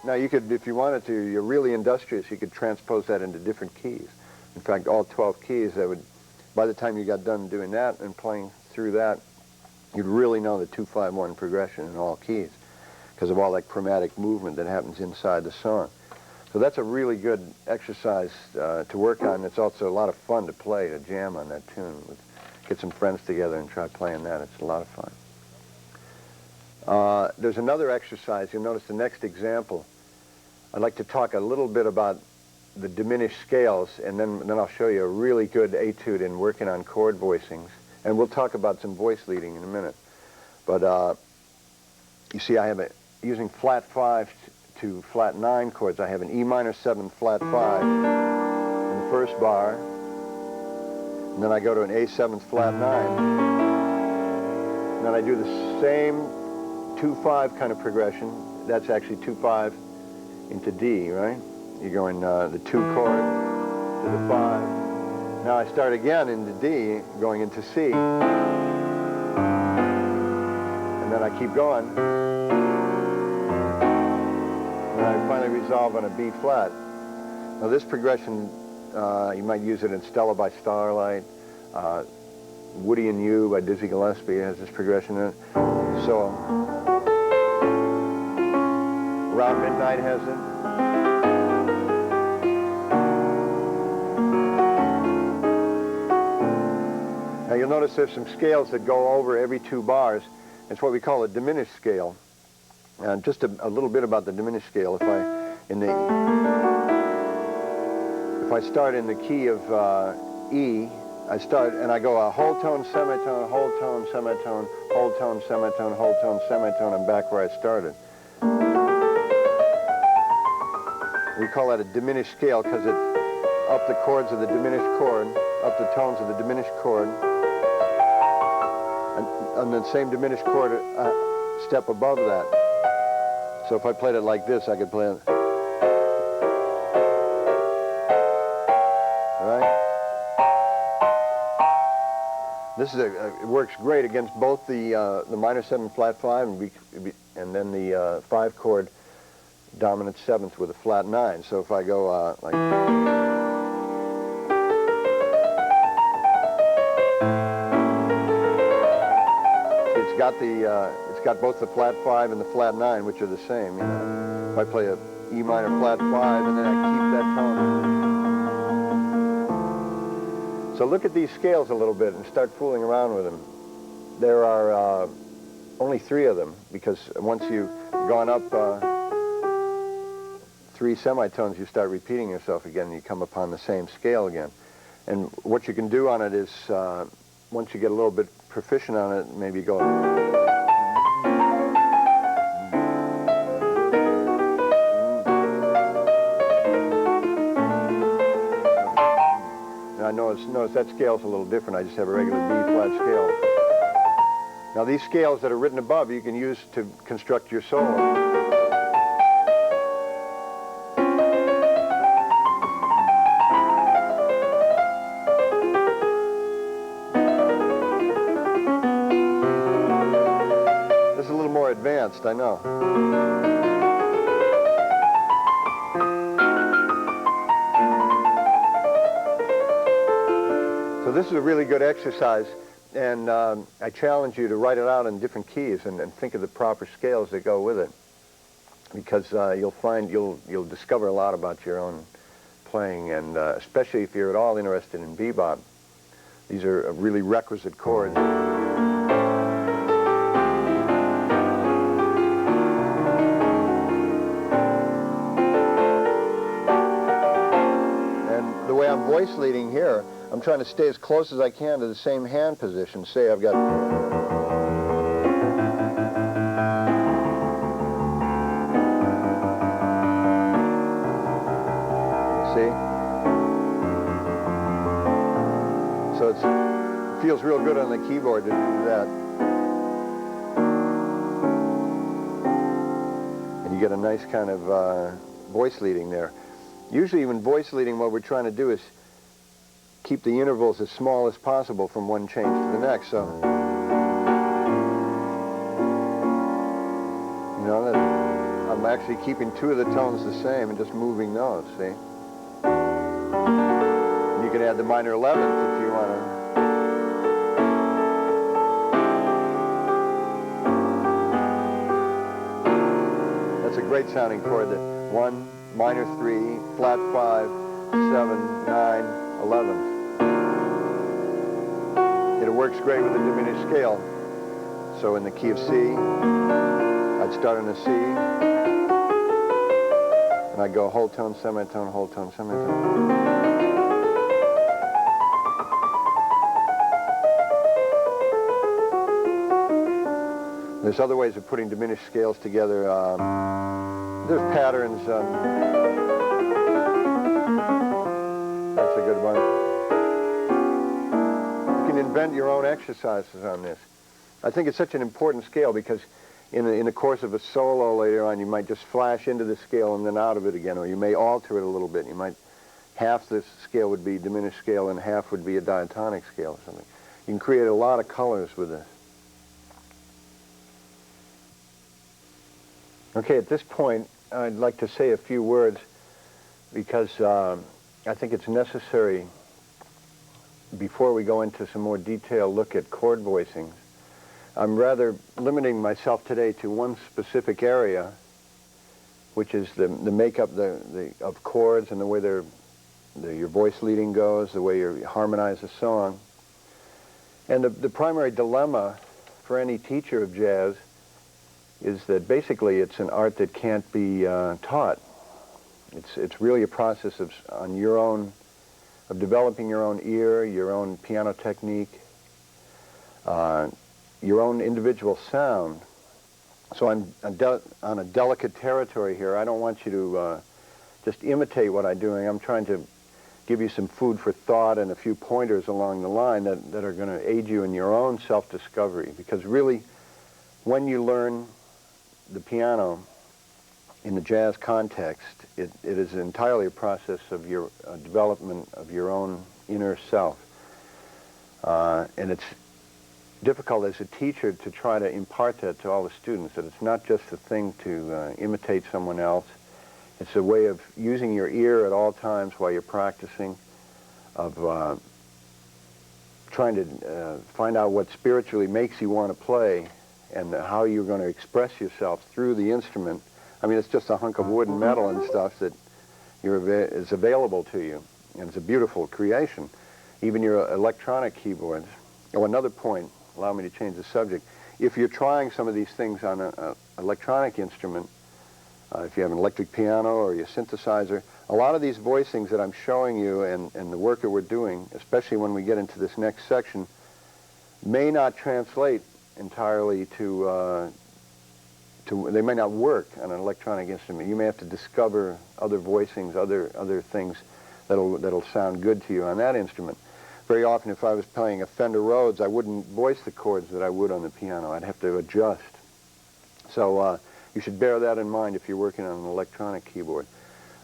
[SPEAKER 1] Now you could, if you wanted to, you're really industrious, you could transpose that into different keys. In fact, all 12 keys, that would, by the time you got done doing that and playing through that, you'd really know the 2-5-1 progression in all keys because of all that chromatic movement that happens inside the song. So that's a really good exercise to work on. It's also a lot of fun to play, to jam on that tune. Get some friends together and try playing that. It's a lot of fun. There's another exercise. You'll notice the next example. I'd like to talk a little bit about the diminished scales, and then I'll show you a really good etude in working on chord voicings. And we'll talk about some voice leading in a minute. But you see, I have using flat 5 to flat 9 chords. I have an E minor 7 flat 5 in the first bar, and then I go to an A7 flat 9, and then I do the same 2-5 kind of progression. That's actually 2-5 into D, right? You're going the 2 chord to the 5. Now I start again into D, going into C, and then I keep going, and I finally resolve on a B flat. Now this progression, you might use it in Stella by Starlight, Woody and You by Dizzy Gillespie has this progression in it. So Around Midnight has it. Now you'll notice there's some scales that go over every 2 bars. It's what we call a diminished scale. And just a little bit about the diminished scale. If I start in the key of E, I start and I go a whole tone, semitone, whole tone, semitone, whole tone, semitone, whole tone, semitone. I'm back where I started. We call that a diminished scale because it's up the chords of the diminished chord, up the tones of the diminished chord, and on the same diminished chord a step above that. So if I played it like this, I could play it. All right? This is it works great against both the minor 7 flat 5 and then the 5 chord dominant 7th with a flat 9. So if I go like, it's got both the flat 5 and the flat 9, which are the same. You know, if I play a E minor flat 5 and then I keep that tone. So look at these scales a little bit and start fooling around with them. There are only 3 of them because once you've gone up 3 semitones, you start repeating yourself again and you come upon the same scale again. And what you can do on it is, once you get a little bit proficient on it, maybe go. Now I notice that scale's a little different. I just have a regular B flat scale. Now these scales that are written above you can use to construct your solo. Advanced, I know. So this is a really good exercise, and I challenge you to write it out in different keys and think of the proper scales that go with it, because you'll find you'll discover a lot about your own playing, and especially if you're at all interested in bebop. These are really requisite chords. I'm voice leading here, I'm trying to stay as close as I can to the same hand position. Say I've got... See? So it feels real good on the keyboard to do that. And you get a nice kind of voice leading there. Usually when voice leading, what we're trying to do is keep the intervals as small as possible from one change to the next. So, you know, that I'm actually keeping 2 of the tones the same and just moving those, see? And you can add the minor 11th if you want to. That's a great sounding chord, that 1, minor 3, flat 5, 7, 9, 11. It works great with the diminished scale. So in the key of C, I'd start in a C, and I'd go whole tone, semitone, whole tone, semitone. There's other ways of putting diminished scales together. There's patterns. That's a good invent your own exercises on this. I think it's such an important scale because in the course of a solo later on, you might just flash into the scale and then out of it again, or you may alter it a little bit. You might, half this scale would be diminished scale and half would be a diatonic scale or something. You can create a lot of colors with this. Okay, at this point, I'd like to say a few words because I think it's necessary before we go into some more detailed look at chord voicings. I'm rather limiting myself today to one specific area, which is the makeup of chords and the way your voice leading goes, the way you harmonize a song. And the primary dilemma for any teacher of jazz is that basically it's an art that can't be taught. It's really a process of developing your own ear, your own piano technique, your own individual sound. So I'm on a delicate territory here. I don't want you to just imitate what I'm doing. I'm trying to give you some food for thought and a few pointers along the line that are going to aid you in your own self-discovery. Because really, when you learn the piano in the jazz context, it is entirely a process of your development of your own inner self. And it's difficult as a teacher to try to impart that to all the students, that it's not just a thing to imitate someone else. It's a way of using your ear at all times while you're practicing, of trying to find out what spiritually makes you want to play and how you're going to express yourself through the instrument. I mean, it's just a hunk of wood and metal and stuff that is available to you, and it's a beautiful creation. Even your electronic keyboards. Oh, another point, allow me to change the subject. If you're trying some of these things on an electronic instrument, if you have an electric piano or your synthesizer, a lot of these voicings that I'm showing you and the work that we're doing, especially when we get into this next section, may not translate entirely they may not work on an electronic instrument. You may have to discover other voicings, other things that'll sound good to you on that instrument. Very often, if I was playing a Fender Rhodes, I wouldn't voice the chords that I would on the piano. I'd have to adjust. So you should bear that in mind if you're working on an electronic keyboard,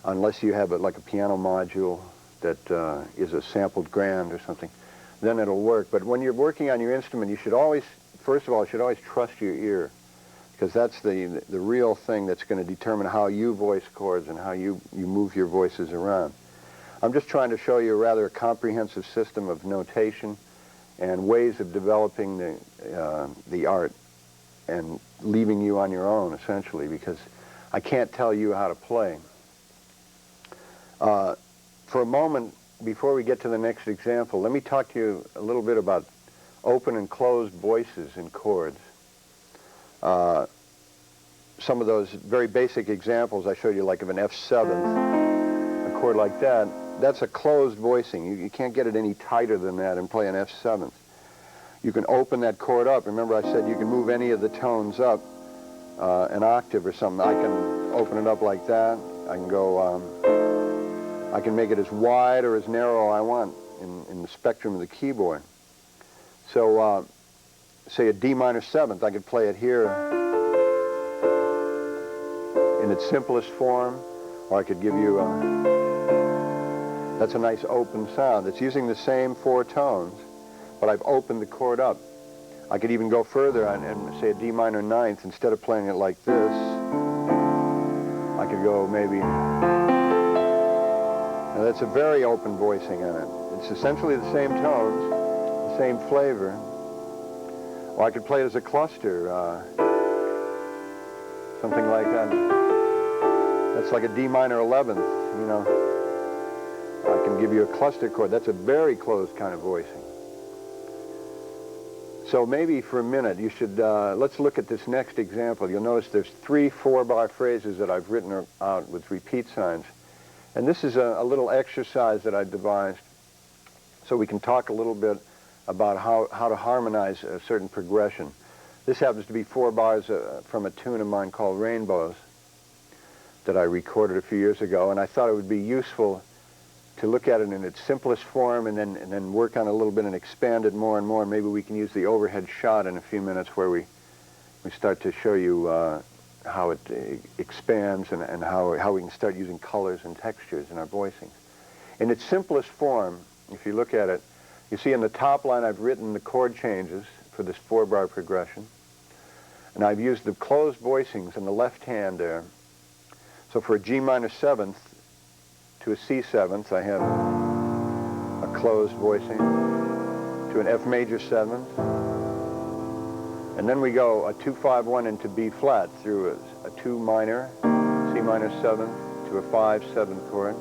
[SPEAKER 1] unless you have like a piano module that is a sampled grand or something. Then it'll work. But when you're working on your instrument, you should always, first of all, you should always trust your ear, because that's the real thing that's going to determine how you voice chords and how you move your voices around. I'm just trying to show you a rather comprehensive system of notation and ways of developing the art and leaving you on your own, essentially, because I can't tell you how to play. For a moment, before we get to the next example, let me talk to you a little bit about open and closed voices in chords. Some of those very basic examples I showed you, like of an F7th, a chord like that, that's a closed voicing. You can't get it any tighter than that and play an F7th. You can open that chord up. Remember I said you can move any of the tones up an octave or something. I can open it up like that. I can go, I can make it as wide or as narrow I want in the spectrum of the keyboard. So say a D minor 7th, I could play it here in its simplest form, or I could give you that's a nice open sound. It's using the same 4 tones, but I've opened the chord up. I could even go further and say a D minor 9th. Instead of playing it like this, I could go maybe, now that's a very open voicing on it. It's essentially the same tones, the same flavor. Or I could play it as a cluster, something like that. That's like a D minor 11th, you know. I can give you a cluster chord. That's a very closed kind of voicing. So maybe for a minute you should, let's look at this next example. You'll notice there's 3 4-bar phrases that I've written out with repeat signs. And this is a little exercise that I devised so we can talk a little bit about how to harmonize a certain progression. This happens to be 4 bars from a tune of mine called Rainbows that I recorded a few years ago, and I thought it would be useful to look at it in its simplest form and then work on it a little bit and expand it more and more. And maybe we can use the overhead shot in a few minutes where we start to show you how it expands and how we can start using colors and textures in our voicings. In its simplest form, if you look at it, you see in the top line I've written the chord changes for this 4-bar progression. And I've used the closed voicings in the left hand there. So for a G minor 7th to a C 7th, I have a closed voicing. To an F major 7th. And then we go a 2-5-1 into B flat through a 2 minor, C minor 7th to a 5/7 chord.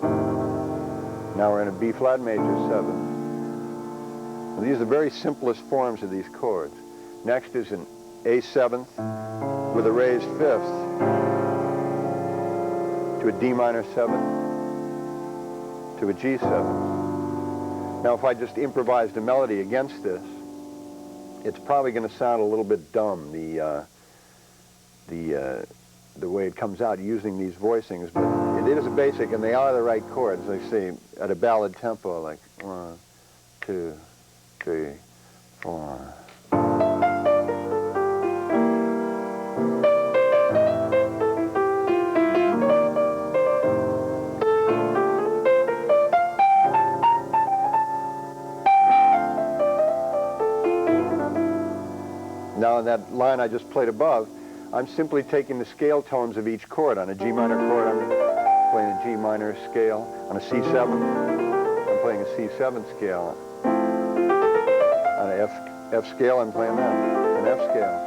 [SPEAKER 1] Now we're in a B flat major 7th. And these are the very simplest forms of these chords. Next is an A 7th with a raised 5th to a D minor 7th to a G 7th. Now if I just improvised a melody against this, it's probably going to sound a little bit dumb, the way it comes out using these voicings, but it is a basic, and they are the right chords. They say at a ballad tempo, like 1, 2, 3, 4. Now in that line I just played above, I'm simply taking the scale tones of each chord. On a G minor chord, I'm playing a G minor scale. On a C7, I'm playing a C7 scale. On an F scale, I'm playing that, an F scale.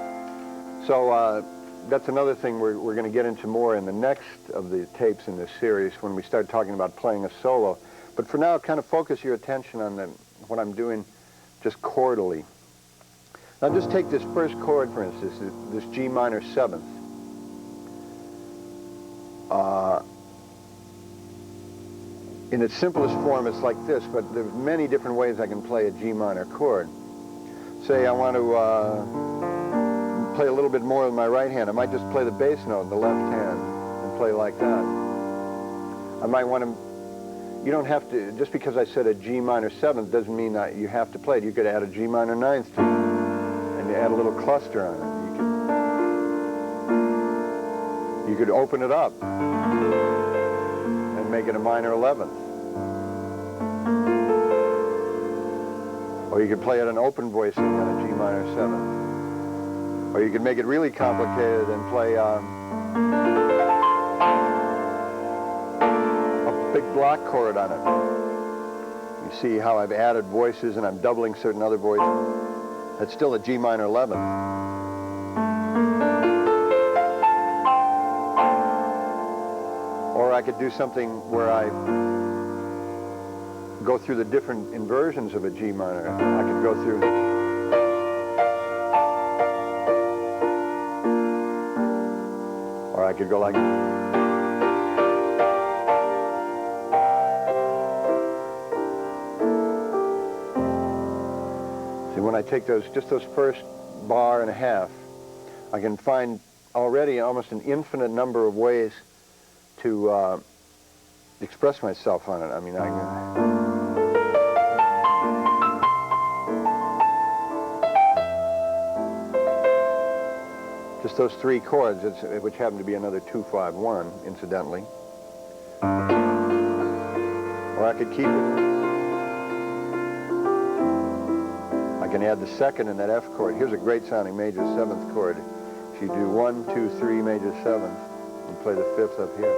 [SPEAKER 1] So that's another thing we're going to get into more in the next of the tapes in this series when we start talking about playing a solo. But for now, kind of focus your attention on what I'm doing just chordally. Now just take this first chord, for instance, this G minor 7th. In its simplest form, it's like this, but there's many different ways I can play a G minor chord. Say I want to play a little bit more with my right hand. I might just play the bass note in the left hand and play like that. I might want to, you don't have to, just because I said a G minor 7th doesn't mean that you have to play it. You could add a G minor 9th to it. And add a little cluster on it. You could open it up and make it a minor 11th. Or you could play it an open voicing on a G minor 7th. Or you could make it really complicated and play a big block chord on it. You see how I've added voices and I'm doubling certain other voices. That's still a G minor 11th. Or I could do something where I go through the different inversions of a G minor. I could go through, or I could go like, when I take just those first bar and a half, I can find already almost an infinite number of ways to express myself on it. I mean, just those 3 chords, which happen to be another 2-5-1, incidentally. Or I could keep it. I can add the 2nd in that F chord. Here's a great sounding major 7th chord. If you do 1, 2, 3 major 7th, and play the 5th up here.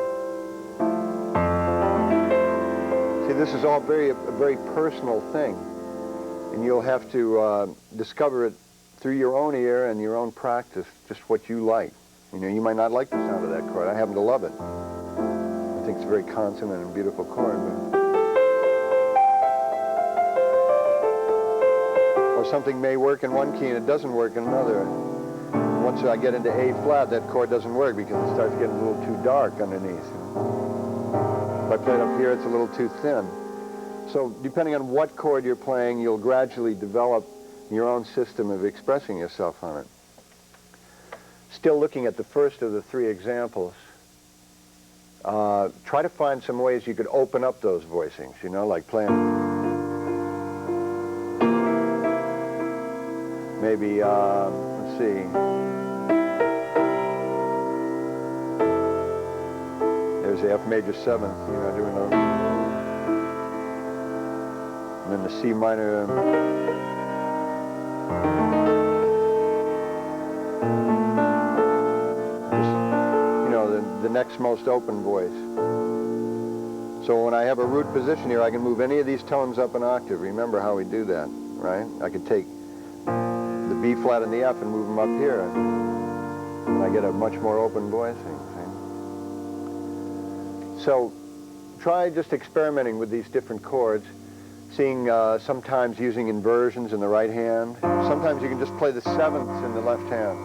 [SPEAKER 1] See, this is all a very personal thing, and you'll have to discover it through your own ear and your own practice, just what you like. You know, you might not like the sound of that chord. I happen to love it. I think it's a very consonant and beautiful chord. Or something may work in one key and it doesn't work in another. Once I get into A flat, that chord doesn't work because it starts getting a little too dark underneath. If I play it up here, it's a little too thin. So depending on what chord you're playing, you'll gradually develop your own system of expressing yourself on it. Still looking at the first of the 3 examples, try to find some ways you could open up those voicings, you know, like playing maybe, let's see, there's the F major 7th, you know, doing a, and then the C minor, the next most open voice. So when I have a root position here, I can move any of these tones up an octave. Remember how we do that, right? I could take the B flat and the F and move them up here, and I get a much more open voicing. See? So try just experimenting with these different chords, seeing sometimes using inversions in the right hand. Sometimes you can just play the 7ths in the left hand.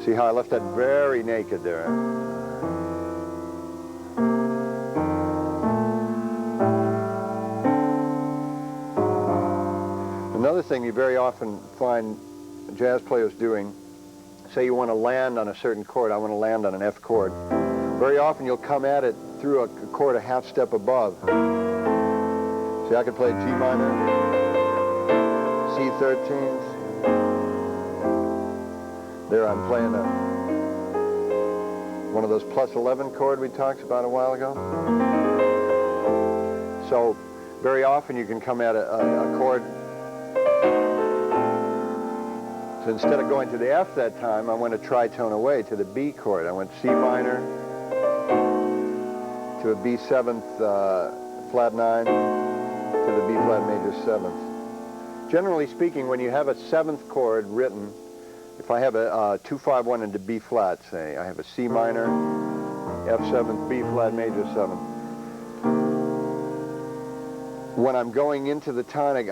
[SPEAKER 1] See how I left that very naked there? Another thing you very often find jazz players doing, say you want to land on a certain chord, I want to land on an F chord. Very often you'll come at it through a chord a half step above. See, I could play G minor, C13s. There I'm playing one of those plus 11 chord we talked about a while ago. So very often you can come at a chord. So instead of going to the F that time, I went a tritone away to the B chord. I went C minor to a B7th flat 9 to the B flat major 7th. Generally speaking, when you have a 7th chord written, if I have a 2-5-1 into B flat, say, I have a C minor, F7th, B flat major 7th. When I'm going into the tonic,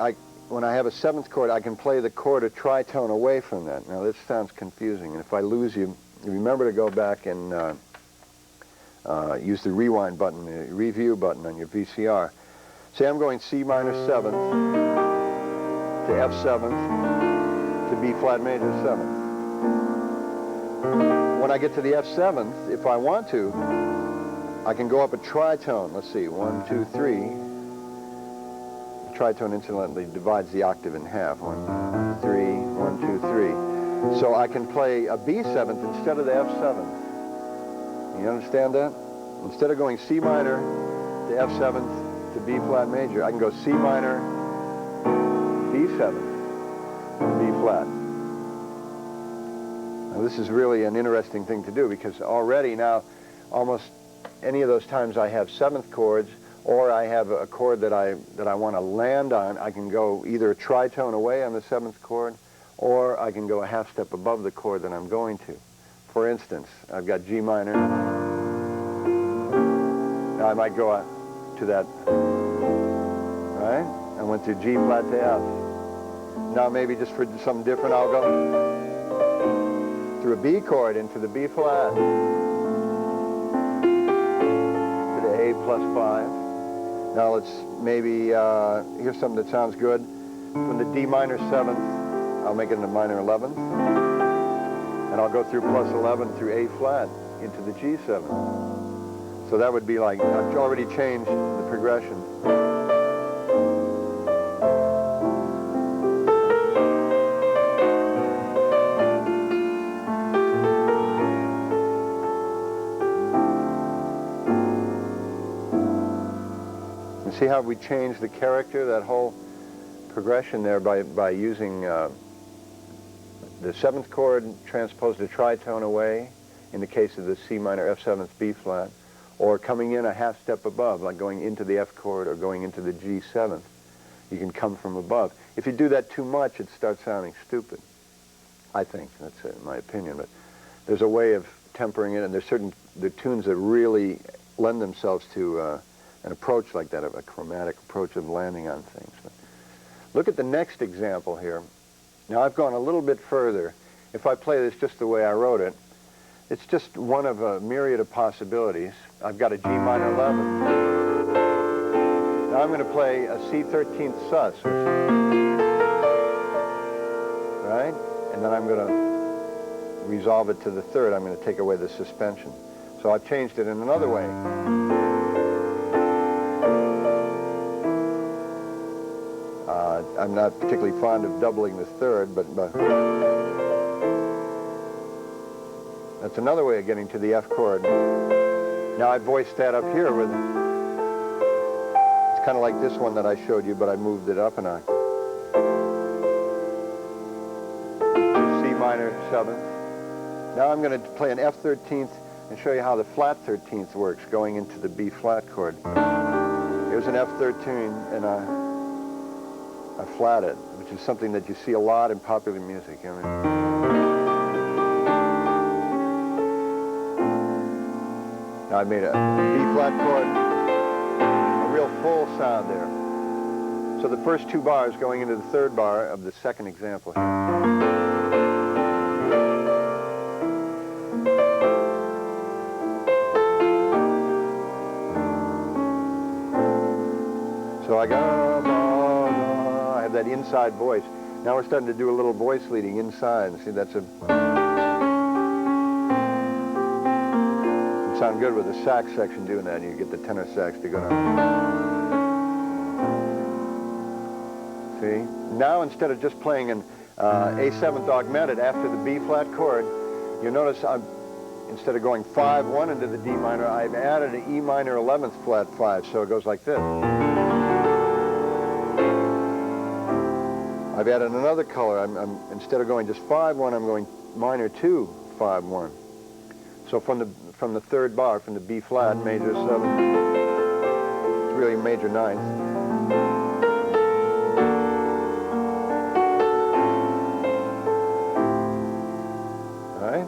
[SPEAKER 1] when I have a 7th chord, I can play the chord a tritone away from that. Now this sounds confusing, and if I lose you, remember to go back and use the rewind button, the review button on your VCR. Say I'm going C minor 7th to F7th to B flat major 7th. When I get to the F7th, if I want to, I can go up a tritone. Let's see, 1, 2, 3. The tritone incidentally divides the octave in half. 1, 3, 1, 2, 3. So I can play a B7th instead of the F7th. You understand that? Instead of going C minor to F7th to B flat major, I can go C minor, B7th, B flat. Now this is really an interesting thing to do, because already now almost any of those times I have 7th chords, or I have a chord that I want to land on, I can go either a tritone away on the 7th chord, or I can go a half step above the chord that I'm going to. For instance, I've got G minor. Now I might go to that, right? I went to G flat to F. Now maybe just for something different, I'll go through a B chord into the B flat, to the A plus 5. Now let's maybe, here's something that sounds good. From the D minor 7th, I'll make it into minor 11th. And I'll go through plus 11 through A flat into the G7. So that would be like, I've already changed the progression. See how we changed the character, that whole progression there, by using the 7th chord transposed a tritone away in the case of the C minor F7th B flat, or coming in a half step above, like going into the F chord or going into the G7th. You can come from above. If you do that too much, it starts sounding stupid, I think. That's my opinion. But there's a way of tempering it, and there's the tunes that really lend themselves to an approach like that, of a chromatic approach of landing on things. But look at the next example here. Now I've gone a little bit further, if I play this just the way I wrote it, it's just one of a myriad of possibilities. I've got a G minor 11. Now I'm going to play a C13th sus, right? And then I'm going to resolve it to the third. I'm going to take away the suspension. So I've changed it in another way. I'm not particularly fond of doubling the third, but that's another way of getting to the F chord. Now I voiced that up here with, it's kind of like this one that I showed you, but I moved it up an octave. C minor 7th. Now I'm going to play an F13th and show you how the flat 13th works going into the B flat chord. Here's an F13 and I flat it, which is something that you see a lot in popular music. I mean, now I made a B flat chord, a real full sound there. So the first two bars going into the third bar of the second example here. So I have that inside voice. Now we're starting to do a little voice leading inside. See, that's a... It sound good with the sax section doing that. You get the tenor sax to go down. See? Now instead of just playing an A7th augmented after the B flat chord, you'll notice instead of going 5-1 into the D minor, I've added an E minor 11th flat 5, so it goes like this. I've added another color. Instead of going just 5-1, I'm going minor 2, 5-1. So from the third bar, from the B flat, major 7, it's really major 9th. All right.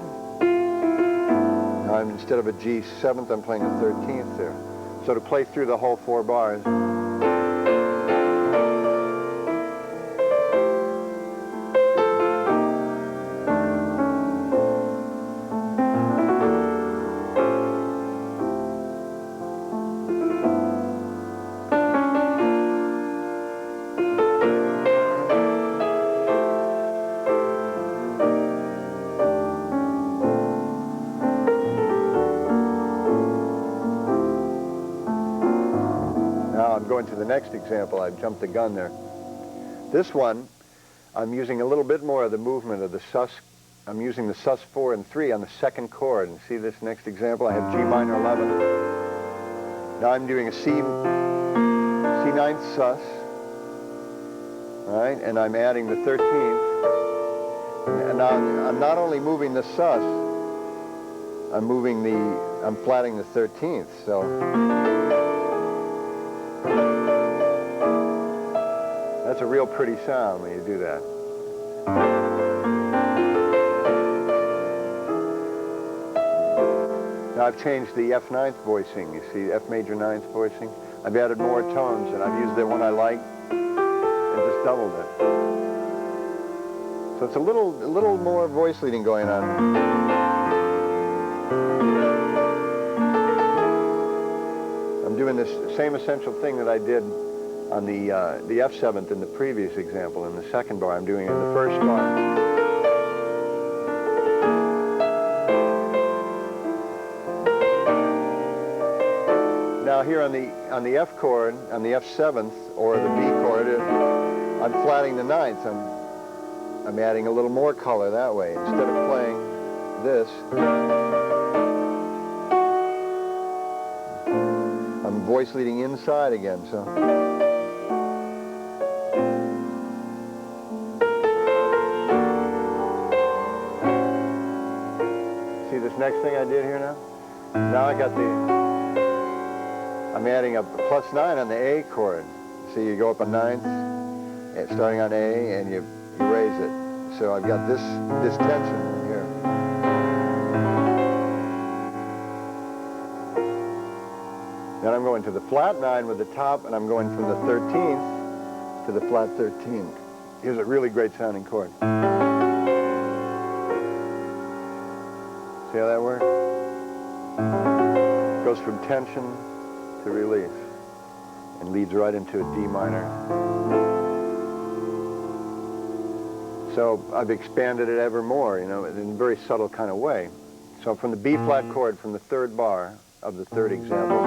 [SPEAKER 1] Now instead of a G 7th, I'm playing a 13th there. So to play through the whole 4 bars. Going to the next example, I jumped the gun there. This one, I'm using a little bit more of the movement of the sus. I'm using the sus 4 and 3 on the second chord. And see this next example? I have G minor 11. Now I'm doing a C9th sus. All right, and I'm adding the 13th. And now I'm not only moving the sus, I'm flatting the 13th. So. That's a real pretty sound when you do that. Now I've changed the F9th voicing. You see F major 9th voicing? I've added more tones and I've used the one I like and just doubled it. So it's a little more voice leading going on. I'm doing this same essential thing that I did on the F7th in the previous example. In the second bar, I'm doing it in the first bar. Now here on the F chord, on the F7th or the B chord, I'm flatting the 9th. I'm adding a little more color that way. Instead of playing this, I'm voice leading inside again. So. See this next thing I did here now? Now I got I'm adding a +9 on the A chord. See, you go up a 9th, starting on A, and you raise it. So I've got this tension here. Then I'm going to the flat 9 with the top, and I'm going from the 13th to the flat 13. Here's a really great sounding chord. See how that works? Goes from tension to relief and leads right into a D minor. So I've expanded it ever more, you know, in a very subtle kind of way. So from the B flat chord, from the third bar of the third example,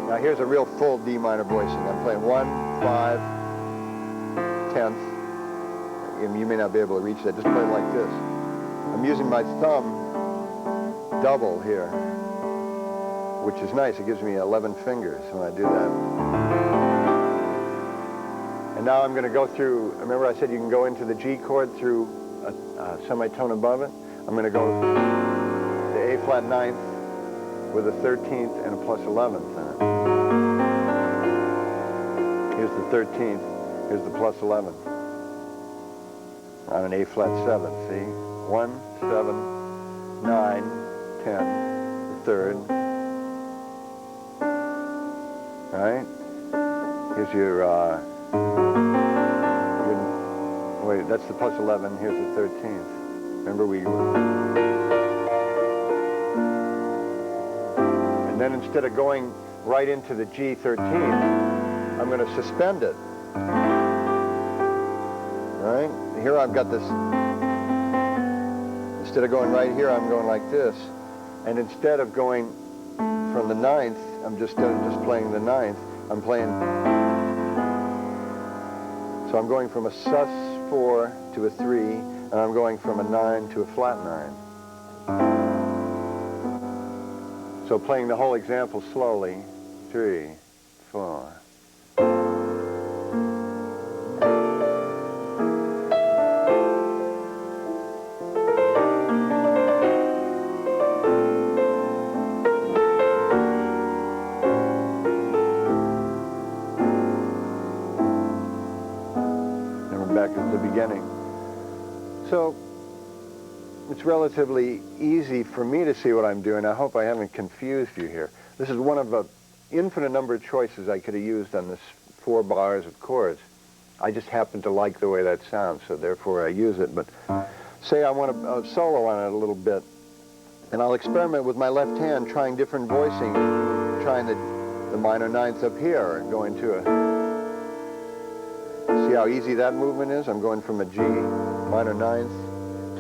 [SPEAKER 1] now here's a real full D minor voicing. I'm playing 1, 5, 10th. You may not be able to reach that. Just play it like this. I'm using my thumb double here, which is nice. It gives me 11 fingers when I do that. And now I'm going to go through, remember I said you can go into the G chord through a semitone above it? I'm going to go the A flat 9th with a 13th and a plus 11th in it. Here's the 13th, here's the plus 11th. On an A flat 7, see? 1, 7, 9, 10, the third. All right? Here's your wait, that's the plus 11, here's the 13th. Remember and then instead of going right into the G13, I'm going to suspend it. All right? Here I've got this, instead of going right here, I'm going like this. And instead of going from the 9th, I'm just playing the 9th, I'm playing, so I'm going from a sus4 to a 3, and I'm going from a 9 to a flat 9. So playing the whole example slowly, 3, 4. So it's relatively easy for me to see what I'm doing. I hope I haven't confused you here. This is one of an infinite number of choices I could have used on this 4 bars of chords. I just happen to like the way that sounds, so therefore I use it. But say I want a solo on it a little bit, and I'll experiment with my left hand trying different voicing, trying the minor 9th up here and going to a... See how easy that movement is? I'm going from a G minor 9th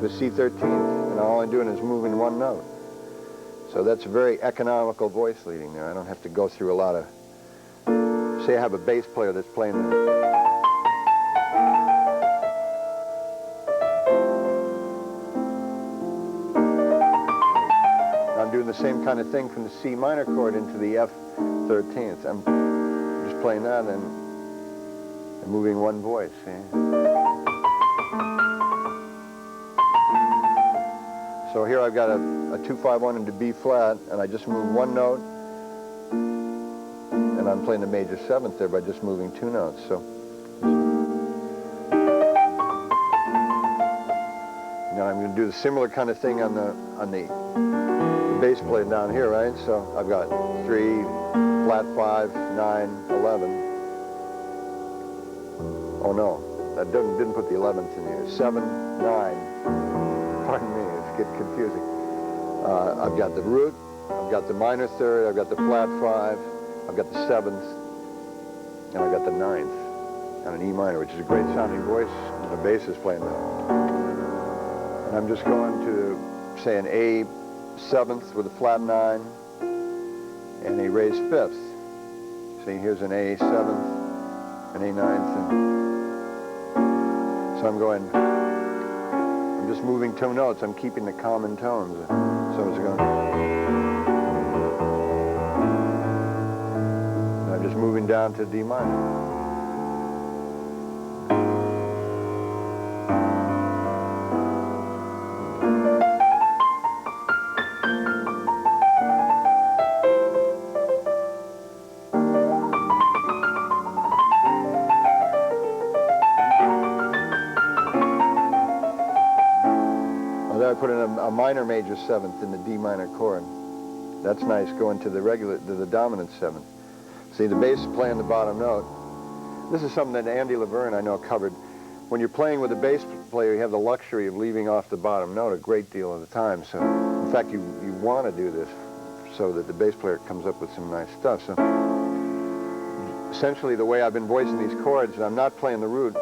[SPEAKER 1] to a C13th, and all I'm doing is moving one note. So that's a very economical voice leading there. I don't have to go through a lot of... Say I have a bass player that's playing the... I'm doing the same kind of thing from the C minor chord into the F13th. I'm just playing that and moving one voice, see? So here I've got a 2-5-1 into B flat, and I just move one note, and I'm playing the major 7th there by just moving 2 notes. So now I'm going to do the similar kind of thing on the bass plate down here, right? So I've got 3, flat 5, 9, 11. Oh no, that didn't put the 11th in here. 7, 9. Pardon me, it's getting confusing. I've got the root, I've got the minor 3rd, I've got the flat 5, I've got the 7th, and I've got the 9th on an E minor, which is a great sounding voice, and the bass is playing that. And I'm just going to say an A 7th with a flat 9 and a raised 5th. See, here's an A 7th, an A 9th, and so I'm just moving 2 notes. I'm keeping the common tones. So it's going. And I'm just moving down to D minor. I put in a minor major 7th in the D minor chord. That's nice, going to the dominant 7th. See, the bass is playing the bottom note. This is something that Andy Laverne, I know, covered. When you're playing with a bass player, you have the luxury of leaving off the bottom note a great deal of the time. So, in fact, you want to do this so that the bass player comes up with some nice stuff. So, essentially, the way I've been voicing these chords, I'm not playing the root.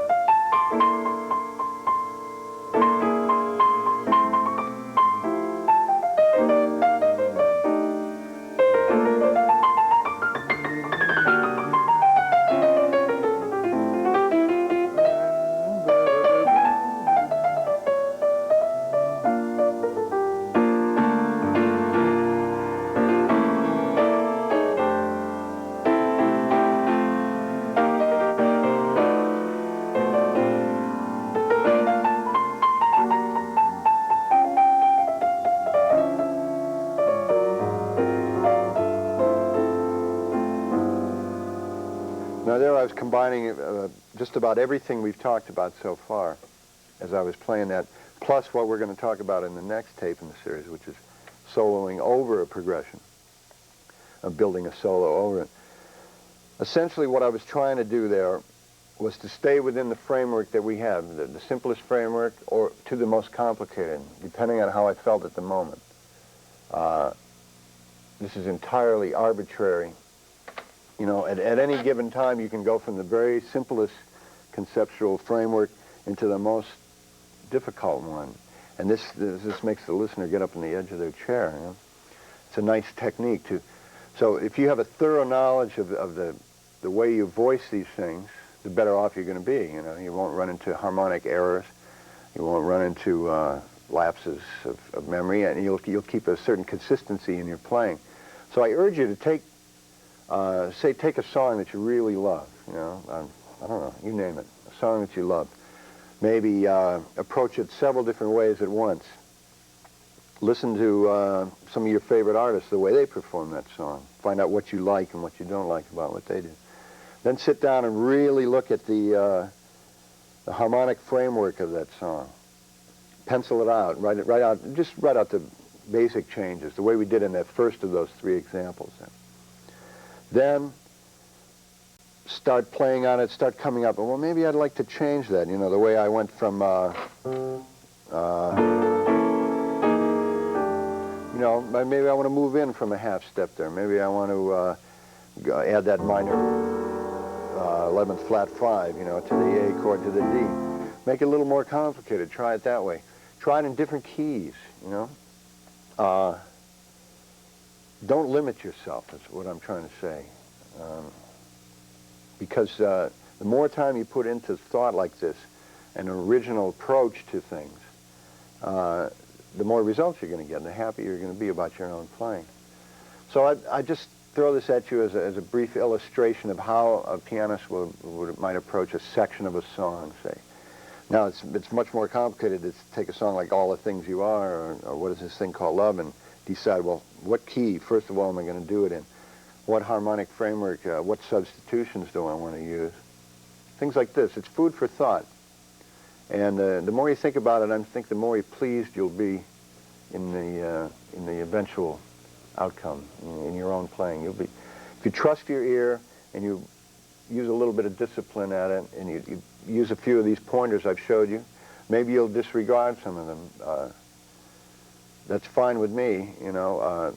[SPEAKER 1] Now there I was combining just about everything we've talked about so far as I was playing that, plus what we're going to talk about in the next tape in the series, which is soloing over a progression, of building a solo over it. Essentially what I was trying to do there was to stay within the framework that we have, the simplest framework or to the most complicated, depending on how I felt at the moment. This is entirely arbitrary. You know, at any given time, you can go from the very simplest conceptual framework into the most difficult one. And this makes the listener get up on the edge of their chair. You know? It's a nice technique to. So if you have a thorough knowledge of the way you voice these things, the better off you're going to be. You know, you won't run into harmonic errors. You won't run into lapses of memory, and you'll keep a certain consistency in your playing. So I urge you to take. Take a song that you really love, you know, I don't know, you name it, a song that you love. Maybe approach it several different ways at once. Listen to some of your favorite artists, the way they perform that song. Find out what you like and what you don't like about what they do. Then sit down and really look at the harmonic framework of that song. Pencil it out, just write out the basic changes, the way we did in that first of those three examples. Then start playing on it, start coming up. Well, maybe I'd like to change that, you know, the way I went from, you know, maybe I want to move in from a half step there. Maybe I want to add that minor 11th flat 5, you know, to the A chord, to the D. Make it a little more complicated. Try it that way. Try it in different keys, you know. Don't limit yourself, is what I'm trying to say. Because the more time you put into thought like this, an original approach to things, the more results you're going to get, and the happier you're going to be about your own playing. So I just throw this at you as a brief illustration of how a pianist might approach a section of a song, say. Now, it's much more complicated to take a song like All the Things You Are, or what is this thing called Love, and decide, well, what key, first of all, am I going to do it in? What harmonic framework, what substitutions do I want to use? Things like this. It's food for thought. And the more you think about it, I think the more pleased you'll be in the eventual outcome, in your own playing. You'll be, if you trust your ear and you use a little bit of discipline at it, and you use a few of these pointers I've showed you, maybe you'll disregard some of them. That's fine with me, you know.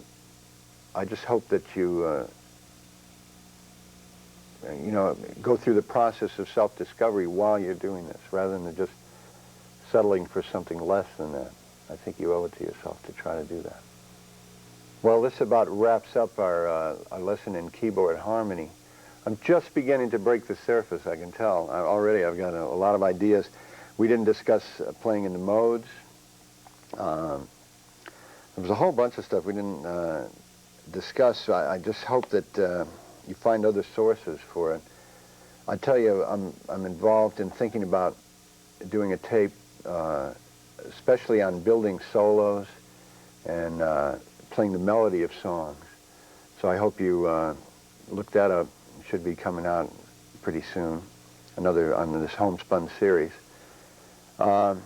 [SPEAKER 1] I just hope that you, you know, go through the process of self-discovery while you're doing this, rather than just settling for something less than that. I think you owe it to yourself to try to do that. Well, this about wraps up our lesson in keyboard harmony. I'm just beginning to break the surface, I can tell. Already I've got a lot of ideas. We didn't discuss playing in the modes. There was a whole bunch of stuff we didn't discuss. I just hope that you find other sources for it. I tell you, I'm involved in thinking about doing a tape, especially on building solos and playing the melody of songs. So I hope you look that up. It should be coming out pretty soon. Another on this homespun series. Well,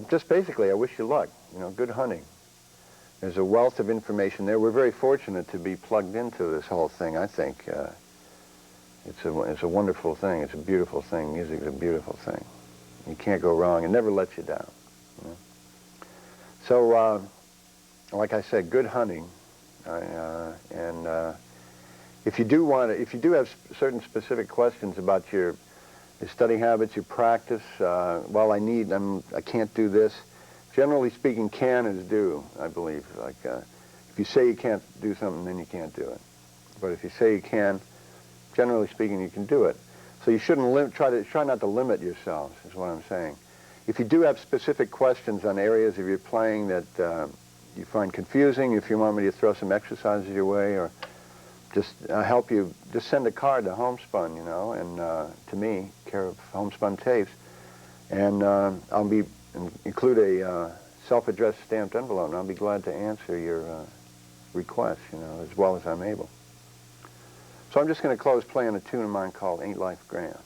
[SPEAKER 1] just basically, I wish you luck. You know, good hunting. There's a wealth of information there. We're very fortunate to be plugged into this whole thing, I think. It's a wonderful thing. It's a beautiful thing. Music is a beautiful thing. You can't go wrong. It never lets you down. You know? So, like I said, good hunting. If you do have certain specific questions about your study habits, your practice, well, I can't do this. Generally speaking, can is do, I believe. Like, if you say you can't do something, then you can't do it. But if you say you can, generally speaking, you can do it. So you shouldn't try not to limit yourselves, is what I'm saying. If you do have specific questions on areas of your playing that you find confusing, if you want me to throw some exercises your way or just help you, just send a card to Homespun, you know, and to me, care of Homespun Tapes, and I'll include a self-addressed stamped envelope, and I'll be glad to answer your requests, you know, as well as I'm able. So I'm just going to close playing a tune of mine called Ain't Life Grand.